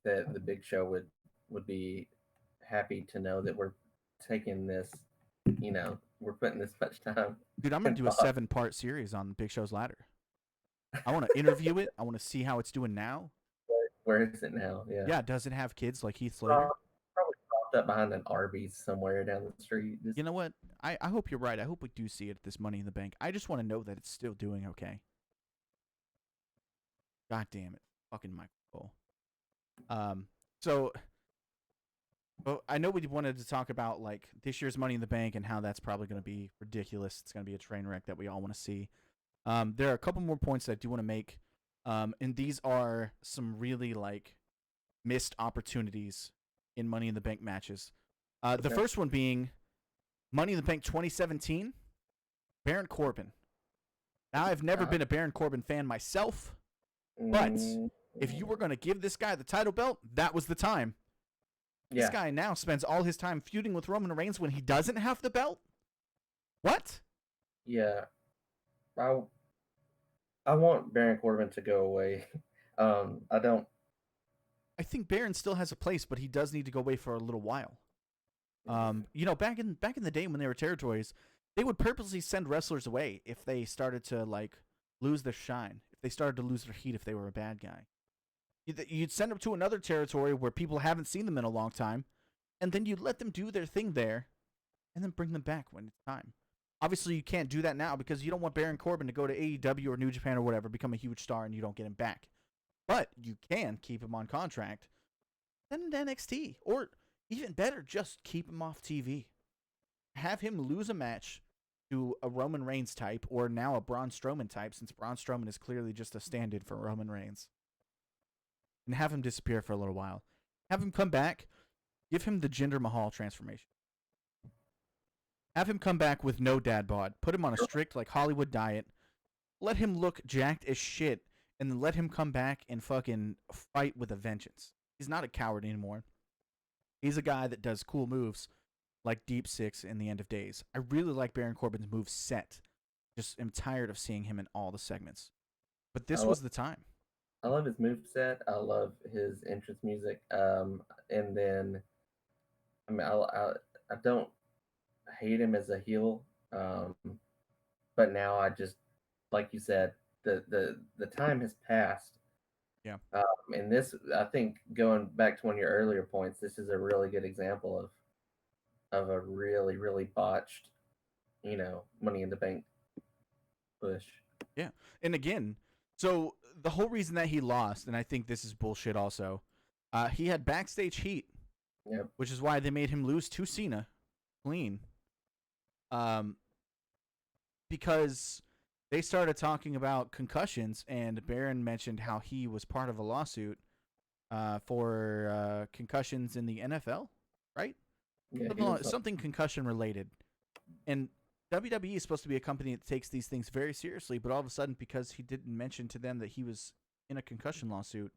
that the Big Show would be happy to know that we're taking this, we're putting this much time. Dude, I'm gonna do a 7-part series on Big Show's ladder. I want to interview it. I want to see how it's doing now. Where is it now? Yeah. Yeah, does it have kids like Heath Slater? Probably propped up behind an Arby's somewhere down the street. You know what? I hope you're right. I hope we do see it at this Money in the Bank. I just want to know that it's still doing okay. God damn it. Fucking Michael Cole. So well, I know we wanted to talk about like this year's Money in the Bank and how that's probably going to be ridiculous. It's going to be a train wreck that we all want to see. There are a couple more points that I do want to make. And these are some really like missed opportunities in Money in the Bank matches. The Okay. first one being Money in the Bank 2017, Baron Corbin. Now, I've never Uh, been a Baron Corbin fan myself, but mm, if you were going to give this guy the title belt, that was the time. This yeah, guy now spends all his time feuding with Roman Reigns when he doesn't have the belt? What? yeah. I I want Baron Corbin to go away. I don't. I think Baron still has a place, but he does need to go away for a little while. Back in the day when they were territories, they would purposely send wrestlers away if they started to like lose their shine, if they started to lose their heat, if they were a bad guy. You'd send them to another territory where people haven't seen them in a long time, and then you'd let them do their thing there, and then bring them back when it's time. Obviously, you can't do that now because you don't want Baron Corbin to go to AEW or New Japan or whatever, become a huge star, and you don't get him back. But you can keep him on contract, send him to NXT, or even better, just keep him off TV. Have him lose a match to a Roman Reigns type, or now a Braun Strowman type, since Braun Strowman is clearly just a stand-in for Roman Reigns, and have him disappear for a little while. Have him come back, give him the Jinder Mahal transformation. Have him come back with no dad bod. Put him on a strict like Hollywood diet. Let him look jacked as shit, and then let him come back and fucking fight with a vengeance. He's not a coward anymore. He's a guy that does cool moves like Deep Six in the End of Days. I really like Baron Corbin's move set. Just am tired of seeing him in all the segments. But I this love, was the time. I love his move set. I love his entrance music. And then I mean, I don't hate him as a heel. Um, but now I just, like you said, the time has passed. Yeah. And this, I think, going back to one of your earlier points, this is a really good example of a really really botched, Money in the Bank push. Yeah. And again, so the whole reason that he lost, and I think this is bullshit also, he had backstage heat, Yep. which is why they made him lose to Cena clean. Um, because they started talking about concussions, and Baron mentioned how he was part of a lawsuit for concussions in the NFL, right? Yeah, he was. Something concussion related. And WWE is supposed to be a company that takes these things very seriously, but all of a sudden, because he didn't mention to them that he was in a concussion lawsuit,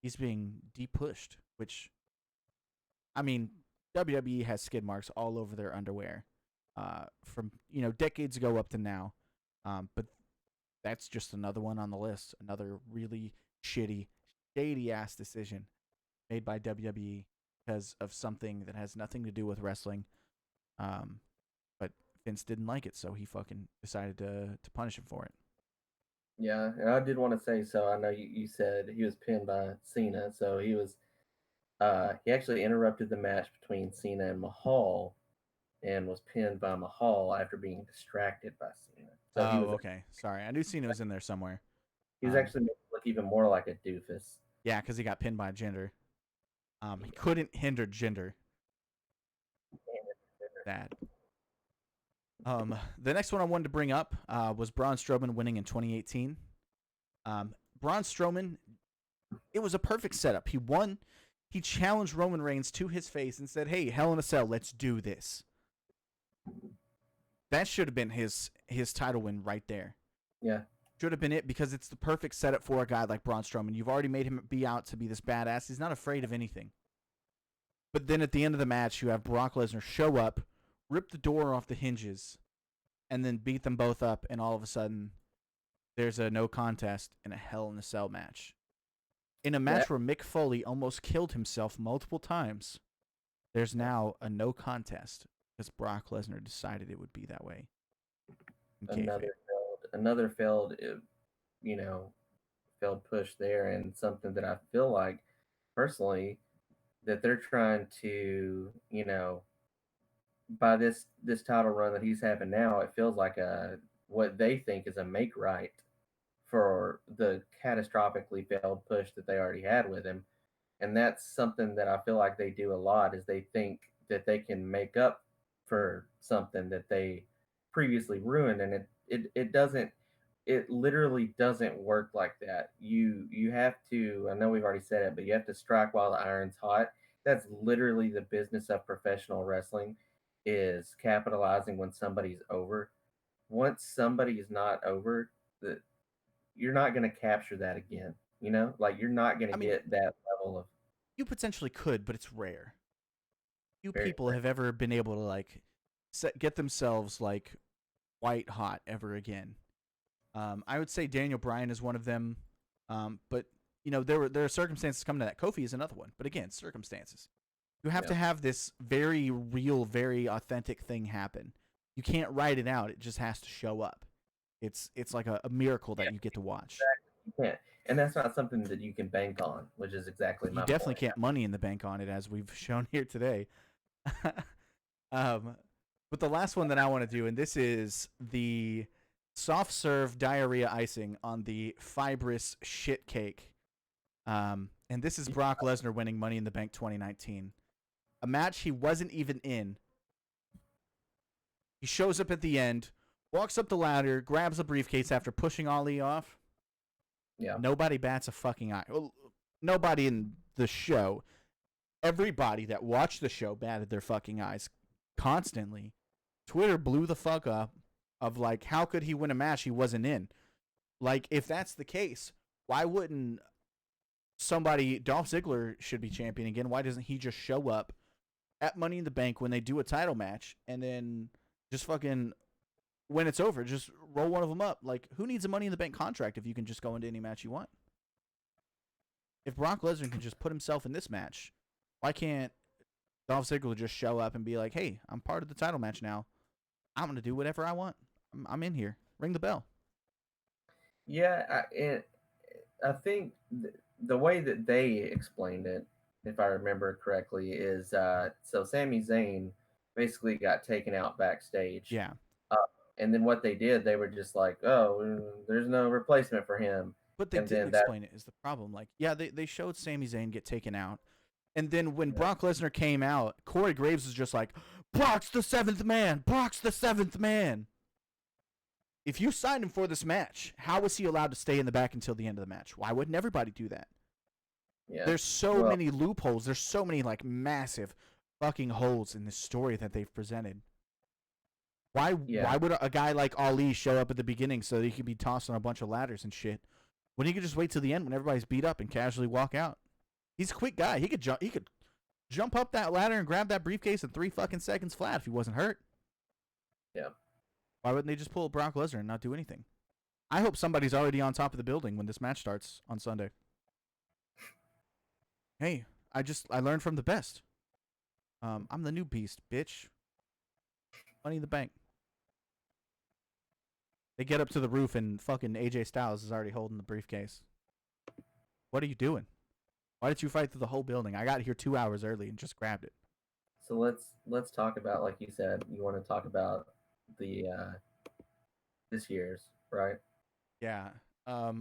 he's being depushed, which, I mean, WWE has skid marks all over their underwear from, decades ago up to now. But that's just another one on the list. Another really shitty, shady ass decision made by WWE because of something that has nothing to do with wrestling. But Vince didn't like it, so he fucking decided to punish him for it. Yeah, and I did want to say, so I know you said he was pinned by Cena, so he actually interrupted the match between Cena and Mahal and was pinned by Mahal after being distracted by Cena. So Oh, okay. Sorry, I knew Cena was in there somewhere. he was actually made to look even more like a doofus. Yeah, because he got pinned by Jinder. He couldn't hinder Jinder. That. The next one I wanted to bring up was Braun Strowman winning in 2018. Braun Strowman, it was a perfect setup. He won. He challenged Roman Reigns to his face and said, "Hey, Hell in a Cell, let's do this." That should have been his title win right there. Yeah. Should have been it because it's the perfect setup for a guy like Braun Strowman. You've already made him be out to be this badass. He's not afraid of anything. But then at the end of the match, you have Brock Lesnar show up, rip the door off the hinges, and then beat them both up, and all of a sudden, there's a no contest in a Hell in a Cell match. In a match where Mick Foley almost killed himself multiple times, there's now a no contest because Brock Lesnar decided it would be that way. Another failed, failed push there, and something that I feel like personally that they're trying to, by this title run that he's having now, it feels like what they think is a make right for the catastrophically failed push that they already had with him. And that's something that I feel like they do a lot is they think that they can make up for something that they previously ruined, and it doesn't it literally doesn't work like that. You have to. I know we've already said it, but you have to strike while the iron's hot. That's literally the business of professional wrestling, is capitalizing when somebody's over. Once somebody is not over, the you're not going to capture that again. You know, like you're not going I to mean, get that level of you potentially could, but it's rare. Few very. people have ever been able to like get themselves like white hot ever again. I would say Daniel Bryan is one of them. But you know there are circumstances coming to that. Kofi is another one, but again, circumstances. You have Yeah. to have this very real, very authentic thing happen. You can't write it out; it just has to show up. It's like a miracle that Yeah, you get to watch. exactly. You can't, and that's not something that you can bank on, which is exactly You my definitely point. can't money in the bank on it, as we've shown here today. um, but the last one that I want to do, and this is the soft serve diarrhea icing on the fibrous shit cake. And this is Brock Lesnar winning Money in the Bank 2019. A match he wasn't even in. He shows up at the end, walks up the ladder, grabs the briefcase after pushing Ali off. Yeah. Nobody bats a fucking eye. Well, nobody in the show. Everybody that watched the show batted their fucking eyes constantly. Twitter blew the fuck up of like, how could he win a match he wasn't in? Like, if that's the case, why wouldn't somebody, Dolph Ziggler should be champion again? Why doesn't he just show up at Money in the Bank when they do a title match and then just fucking, when it's over, just roll one of them up? Like, who needs a Money in the Bank contract if you can just go into any match you want? If Brock Lesnar can just put himself in this match, why can't Dolph Ziggler just show up and be like, hey, I'm part of the title match now. I'm going to do whatever I want. I'm in here. Ring the bell. Yeah, I think the way that they explained it, if I remember correctly, is so Sami Zayn basically got taken out backstage. Yeah. Uh, and then what they did, they were just like, oh, there's no replacement for him. But they And didn't then that, explain it is the problem. Like, yeah, they showed Sami Zayn get taken out. And then when yeah, Brock Lesnar came out, Corey Graves was just like, Brock's the seventh man. Brock's the seventh man. If you signed him for this match, how was he allowed to stay in the back until the end of the match? Why wouldn't everybody do that? yeah. There's so Well, many loopholes. There's so many like massive fucking holes in this story that they've presented. yeah. Why would a guy like Ali show up at the beginning so that he could be tossed on a bunch of ladders and shit when he could just wait till the end when everybody's beat up and casually walk out? He's a quick guy. He could jump up that ladder and grab that briefcase in 3 fucking seconds flat if he wasn't hurt. Yeah. Why wouldn't they just pull Brock Lesnar and not do anything? I hope somebody's already on top of the building when this match starts on Sunday. Hey, I learned from the best. I'm the new beast, bitch. Money in the Bank. They get up to the roof and fucking AJ Styles is already holding the briefcase. What are you doing? Why did you fight through the whole building? I got here 2 hours early and just grabbed it. So let's talk about, like you said, you want to talk about the this year's, right? Yeah. Oh Is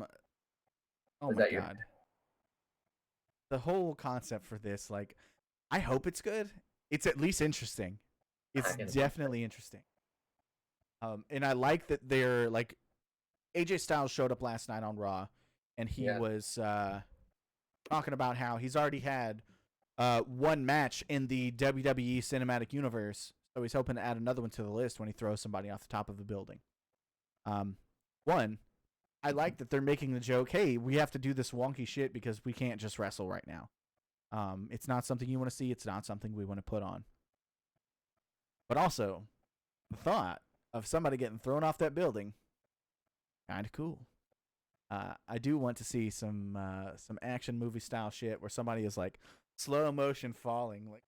my that your god. The whole concept for this, like, I hope it's good. It's at least interesting. It's I can definitely interesting. And I like that they're like AJ Styles showed up last night on Raw, and he Yeah. was talking about how he's already had one match in the WWE Cinematic Universe, so he's hoping to add another one to the list when he throws somebody off the top of a building. One, I like that they're making the joke, hey, we have to do this wonky shit because we can't just wrestle right now. It's not something you want to see. It's not something we want to put on. But also, the thought of somebody getting thrown off that building, kind of cool. I do want to see some action movie style shit where somebody is like slow motion falling. Like,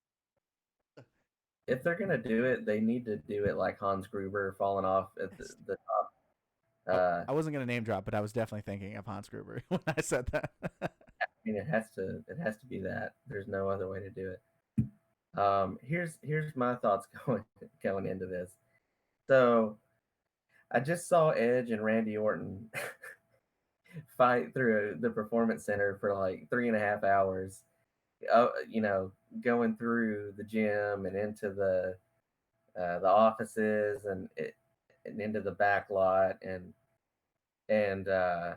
If they're gonna do it, they need to do it like Hans Gruber falling off at the top. I wasn't gonna name drop, but I was definitely thinking of Hans Gruber when I said that. I mean, it has to be that. There's no other way to do it. Here's my thoughts going into this. So I just saw Edge and Randy Orton fight through the performance center for like 3.5 hours. You know, going through the gym and into the offices and into the back lot, and And I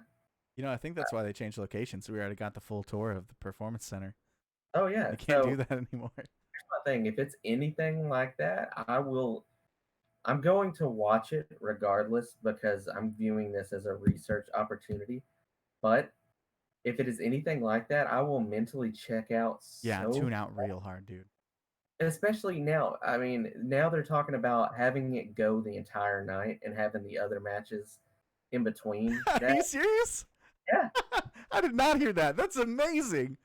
think that's why they changed locations. We already got the full tour of the Performance Center. oh yeah, They can't do so that anymore. here's my thing: if it's anything like that, I will. I'm going to watch it regardless because I'm viewing this as a research opportunity. But if it is anything like that, I will mentally check out Yeah, so, tune out real hard, dude. especially now. I mean, now they're talking about having it go the entire night and having the other matches in between Are that. you serious? Yeah. I did not hear that. That's amazing.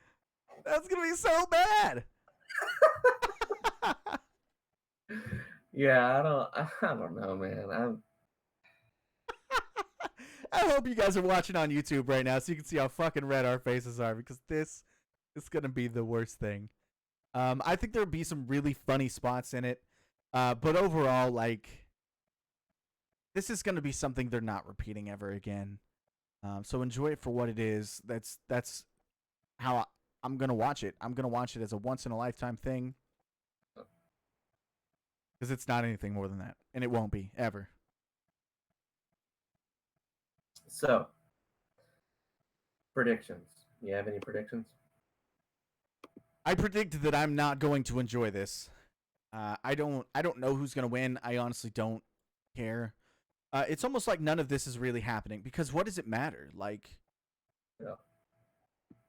That's gonna be so bad. Yeah, I don't know, man. I hope you guys are watching on YouTube right now so you can see how fucking red our faces are because this is gonna be the worst thing. I think there'll be some really funny spots in it, but overall, like, this is gonna be something they're not repeating ever again. So enjoy it for what it is. That's how I'm gonna watch it. I'm gonna watch it as a once in a lifetime thing because it's not anything more than that, and it won't be ever. So, predictions. You have any predictions? I predict that I'm not going to enjoy this. I don't know who's gonna win. I honestly don't care. It's almost like none of this is really happening because what does it matter? Like, Yeah.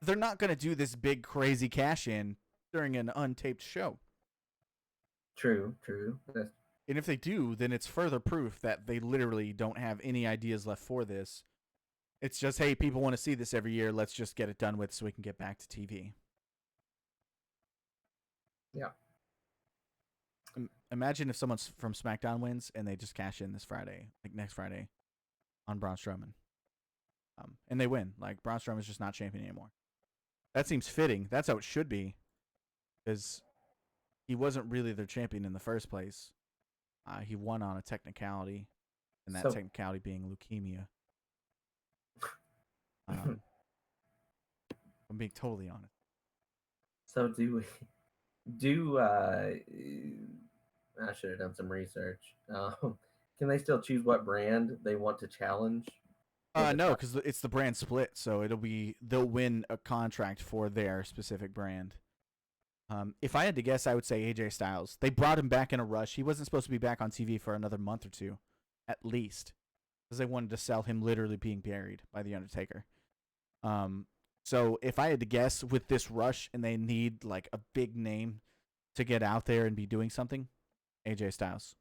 they're not gonna do this big crazy cash in during an untaped show. True, true. And if they do, then it's further proof that they literally don't have any ideas left for this. It's just, hey, people want to see this every year. Let's just get it done with so we can get back to TV. Yeah. Imagine if someone from SmackDown wins and they just cash in this Friday, like next Friday, on Braun Strowman. And they win. Like, Braun Strowman's just not champion anymore. That seems fitting. That's how it should be. Because he wasn't really their champion in the first place. He won on a technicality, and that So, technicality being leukemia. I'm being totally honest. so do I should have done some research. Can they still choose what brand they want to challenge for the No, title? because it's the brand split, so they'll win a contract for their specific brand. If I had to guess, I would say AJ Styles. They brought him back in a rush. He wasn't supposed to be back on TV for another month or two, at least, because they wanted to sell him literally being buried by the Undertaker. So if I had to guess, with this rush and they need like a big name to get out there and be doing something, AJ Styles.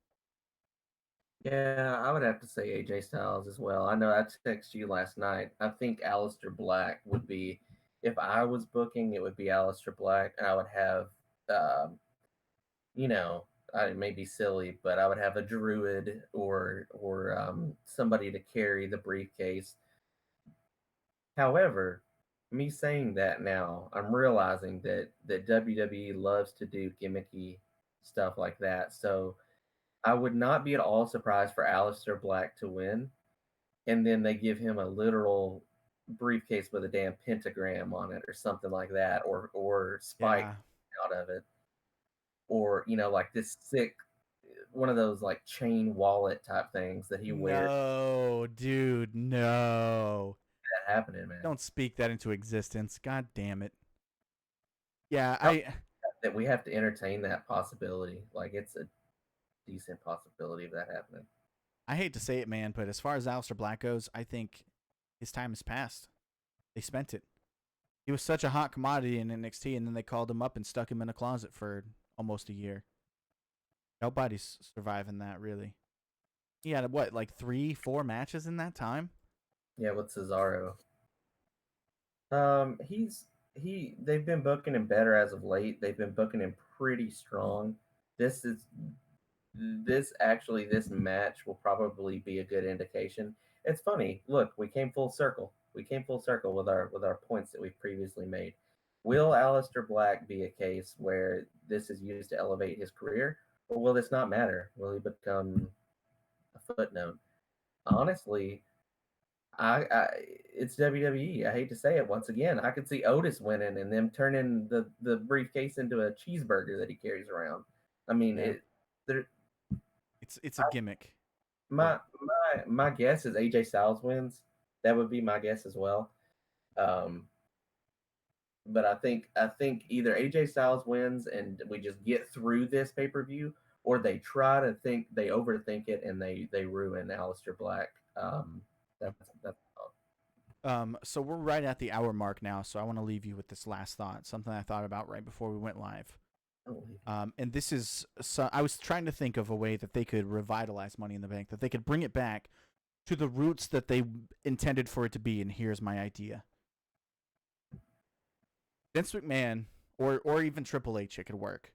Yeah, I would have to say AJ Styles as well. I know I texted you last night. I think Aleister Black would be, if I was booking, it would be Aleister Black, and I would have, um, you know, it may be silly, but I would have a druid or somebody to carry the briefcase. However, me saying that now, I'm realizing that WWE loves to do gimmicky stuff like that. So I would not be at all surprised for Aleister Black to win, and then they give him a literal briefcase with a damn pentagram on it or something like that, or spike Yeah. out of it, or like this sick one of those like chain wallet type things that he wears. No, dude, no. That happening, man. Don't speak that into existence. God damn it. Yeah, How I that we have to entertain that possibility. Like it's a decent possibility of that happening. I hate to say it, man, but as far as Aleister Black goes, I think his time has passed. They spent it. He was such a hot commodity in NXT, and then they called him up and stuck him in a closet for almost a year. Nobody's surviving that, really. He had, what, like 3, 4 matches in that time? Yeah, with Cesaro. They've been booking him better as of late. They've been booking him pretty strong. This is this match will probably be a good indication. It's funny. Look, we came full circle. We came full circle with our points that we've previously made. Will Aleister Black be a case where this is used to elevate his career, or will this not matter? Will he become a footnote? Honestly, I it's WWE. I hate to say it once again. I could see Otis winning and them turning the briefcase into a cheeseburger that he carries around. I mean, Yeah. it. There, It's a gimmick. my guess is AJ Styles wins, That would be my guess as well. Um, but I think either AJ Styles wins and we just get through this pay per view, or they overthink it and they ruin Aleister Black. That's So we're right at the hour mark now, so I want to leave you with this last thought, something I thought about right before we went live. And this is, so I was trying to think of a way that they could revitalize Money in the Bank, that they could bring it back to the roots that they intended for it to be. And here's my idea: Vince McMahon or even Triple H, it could work.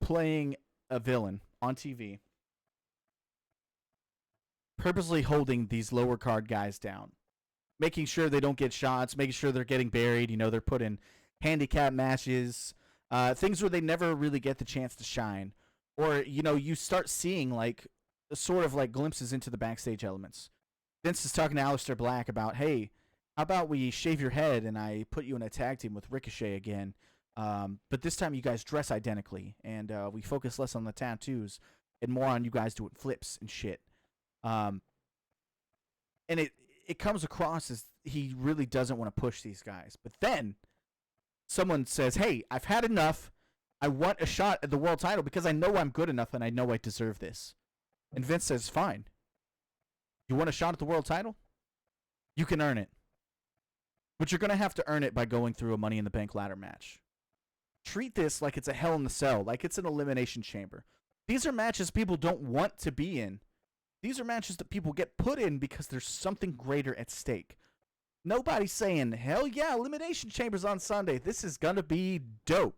Playing a villain on TV, purposely holding these lower card guys down, making sure they don't get shots, making sure they're getting buried. You know, they're put in handicap matches, things where they never really get the chance to shine. Or, you know, you start seeing like sort of like glimpses into the backstage elements. Vince is talking to Aleister Black about, hey, how about we shave your head and I put you in a tag team with Ricochet again? But this time you guys dress identically and we focus less on the tattoos and more on you guys doing flips and shit. And it comes across as he really doesn't want to push these guys. But then someone says, hey, I've had enough. I want a shot at the world title because I know I'm good enough and I know I deserve this. And Vince says, fine. You want a shot at the world title? You can earn it. But you're going to have to earn it by going through a Money in the Bank ladder match. Treat this like it's a Hell in the Cell, like it's an elimination chamber. These are matches people don't want to be in. These are matches that people get put in because there's something greater at stake. Nobody's saying, hell yeah, elimination chambers on Sunday. This is going to be dope.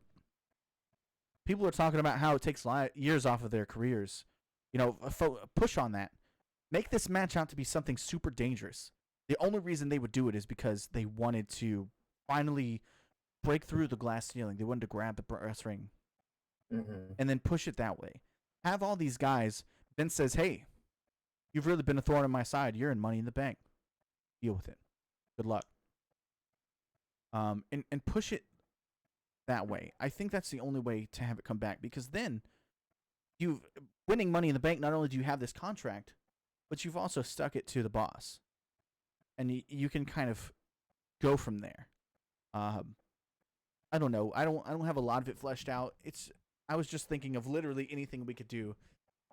People are talking about how it takes years off of their careers. You know, push on that. Make this match out to be something super dangerous. The only reason they would do it is because they wanted to finally break through the glass ceiling. They wanted to grab the brass ring and then push it that way. Have all these guys. Vince says, hey, you've really been a thorn in my side. You're in Money in the Bank. Deal with it. Good luck. And push it that way. I think that's the only way to have it come back, because then you've winning Money in the Bank. Not only do you have this contract, but you've also stuck it to the boss, and you can kind of go from there. I don't know. I don't have a lot of it fleshed out. I was just thinking of literally anything we could do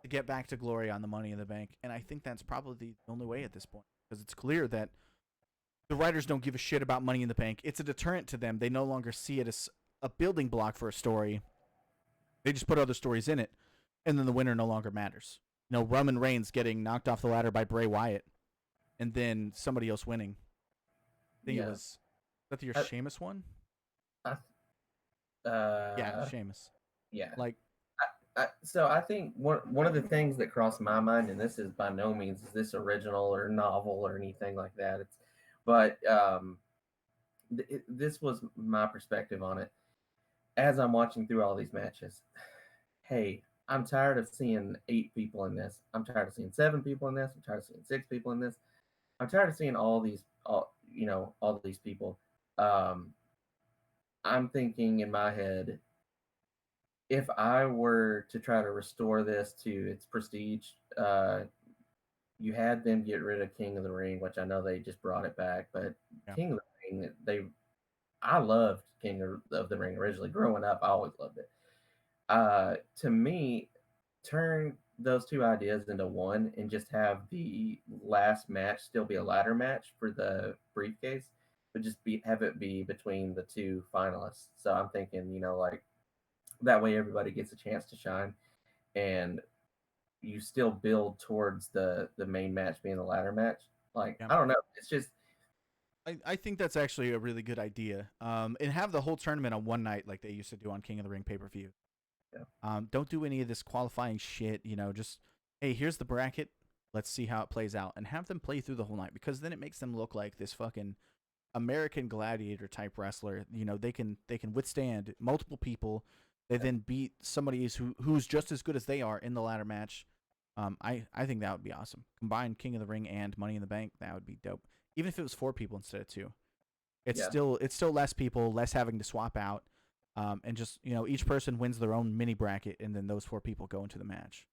to get back to glory on the Money in the Bank, and I think that's probably the only way at this point, because it's clear that the writers don't give a shit about Money in the Bank. It's a deterrent to them. They no longer see it as a building block for a story. They just put other stories in it, and then the winner no longer matters. You know, Roman Reigns getting knocked off the ladder by Bray Wyatt, and then somebody else winning. I think it was, is that the year Sheamus won? Yeah, Sheamus. Yeah. Like, so I think one of the things that crossed my mind, and this is by no means is this original or novel or anything like that. This was my perspective on it as I'm watching through all these matches. Hey, I'm tired of seeing 8 people in this. I'm tired of seeing 7 people in this. I'm tired of seeing 6 people in this. I'm tired of seeing all these people. I'm thinking in my head, if I were to try to restore this to its prestige, you had them get rid of King of the Ring, which I know they just brought it back, but yeah. King of the Ring, I loved King of the Ring originally. Growing up, I always loved it. To me, turn those 2 ideas into one and just have the last match still be a ladder match for the briefcase, but just have it be between the 2 finalists. So I'm thinking, like, that way everybody gets a chance to shine, and you still build towards the main match being the ladder match. Like, yeah. I don't know. It's just, I think that's actually a really good idea. And have the whole tournament on one night like they used to do on King of the Ring pay-per-view. Yeah. Don't do any of this qualifying shit. Just, hey, here's the bracket. Let's see how it plays out, and have them play through the whole night, because then it makes them look like this fucking American Gladiator type wrestler. They can withstand multiple people. They then beat somebody who's just as good as they are in the ladder match. I think that would be awesome. Combine King of the Ring and Money in the Bank, that would be dope. Even if it was 4 people instead of 2, it's still less people, less having to swap out, and just each person wins their own mini bracket, and then those 4 people go into the match.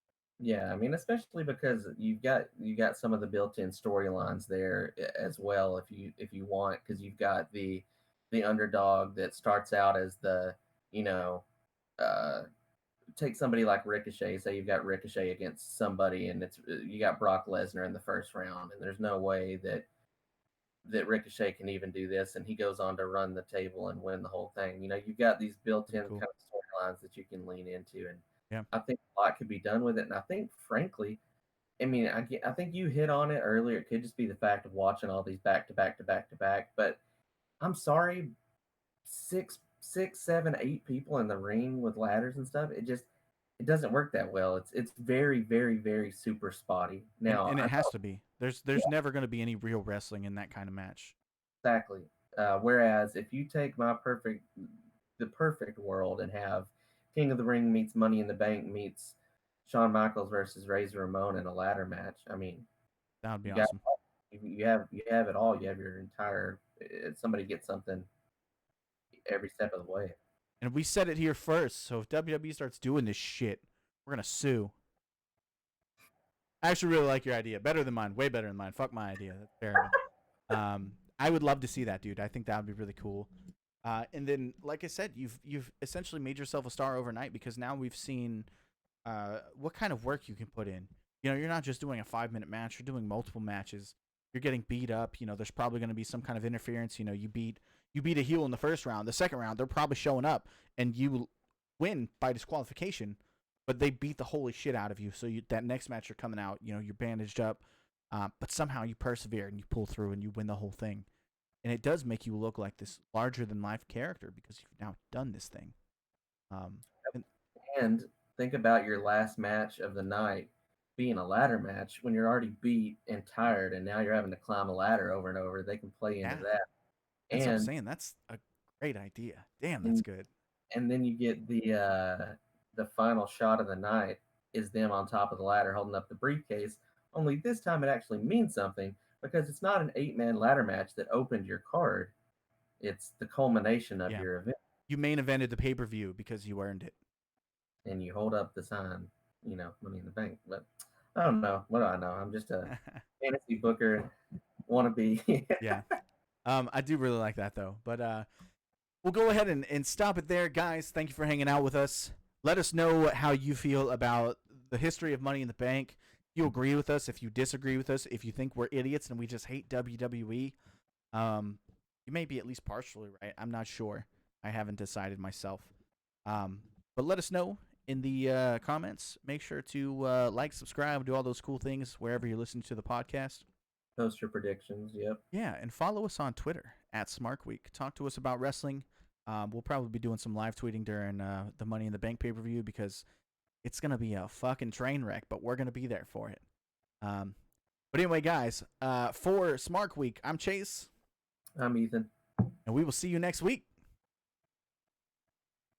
Yeah, I mean, especially because you got some of the built-in storylines there as well, if you want, because you've got the underdog that starts out as the, you know, uh, take somebody like Ricochet. Say you've got Ricochet against somebody, and it's you got Brock Lesnar in the first round, and there's no way that Ricochet can even do this, and he goes on to run the table and win the whole thing. You've got these built-in Cool. kind of storylines that you can lean into, and Yeah. I think a lot could be done with it. And I think, frankly, I mean, I think you hit on it earlier. It could just be the fact of watching all these back to back to back to back. But I'm sorry, six, seven, eight people in the ring with ladders and stuff. It doesn't work that well. It's very, very, very super spotty. And Now, and I it has know to be. There's never going to be any real wrestling in that kind of match. exactly. Whereas if you take the perfect world and have King of the Ring meets Money in the Bank meets Shawn Michaels versus Razor Ramon in a ladder match, I mean, That would be you got awesome. you have it all. You have your entire. Somebody gets something every step of the way. And we said it here first. So if WWE starts doing this shit, we're gonna sue. I actually really like your idea. Better than mine. Way better than mine. Fuck my idea. That's terrible. I would love to see that, dude. I think that would be really cool. And then, like I said, you've essentially made yourself a star overnight because now we've seen what kind of work you can put in. You're not just doing a 5-minute match. You're doing multiple matches. You're getting beat up. There's probably going to be some kind of interference. You beat a heel in the first round. The second round, they're probably showing up, and you win by disqualification. But they beat the holy shit out of you. So that next match you're coming out, you're bandaged up, but somehow you persevere and you pull through and you win the whole thing. And it does make you look like this larger than life character because you've now done this thing. And And think about your last match of the night being a ladder match when you're already beat and tired, and now you're having to climb a ladder over and over. They can play into yeah, that, that's what I'm and saying. That's a great idea. Damn, that's and, good. and then you get the final shot of the night is them on top of the ladder holding up the briefcase. Only this time it actually means something because it's not an 8-man ladder match that opened your card. It's the culmination of Yeah, your event, you main evented the pay per view because you earned it. and you hold up the sign, Money in the Bank. But I don't know. What do I know? I'm just a fantasy booker wannabe. Yeah, I do really like that though. But we'll go ahead and stop it there, guys. Thank you for hanging out with us. Let us know how you feel about the history of Money in the Bank. If you agree with us, if you disagree with us, if you think we're idiots and we just hate WWE, you may be at least partially right. I'm not sure. I haven't decided myself. But let us know in the comments. Make sure to like, subscribe, do all those cool things wherever you're listening to the podcast. Post your predictions. Yep. Yeah, and follow us on Twitter at SmarkWeek. Talk to us about wrestling. We'll probably be doing some live tweeting during the Money in the Bank pay-per-view because it's going to be a fucking train wreck, but we're going to be there for it. But anyway, guys, for SmarkWeek, I'm Chase. I'm Ethan. And we will see you next week.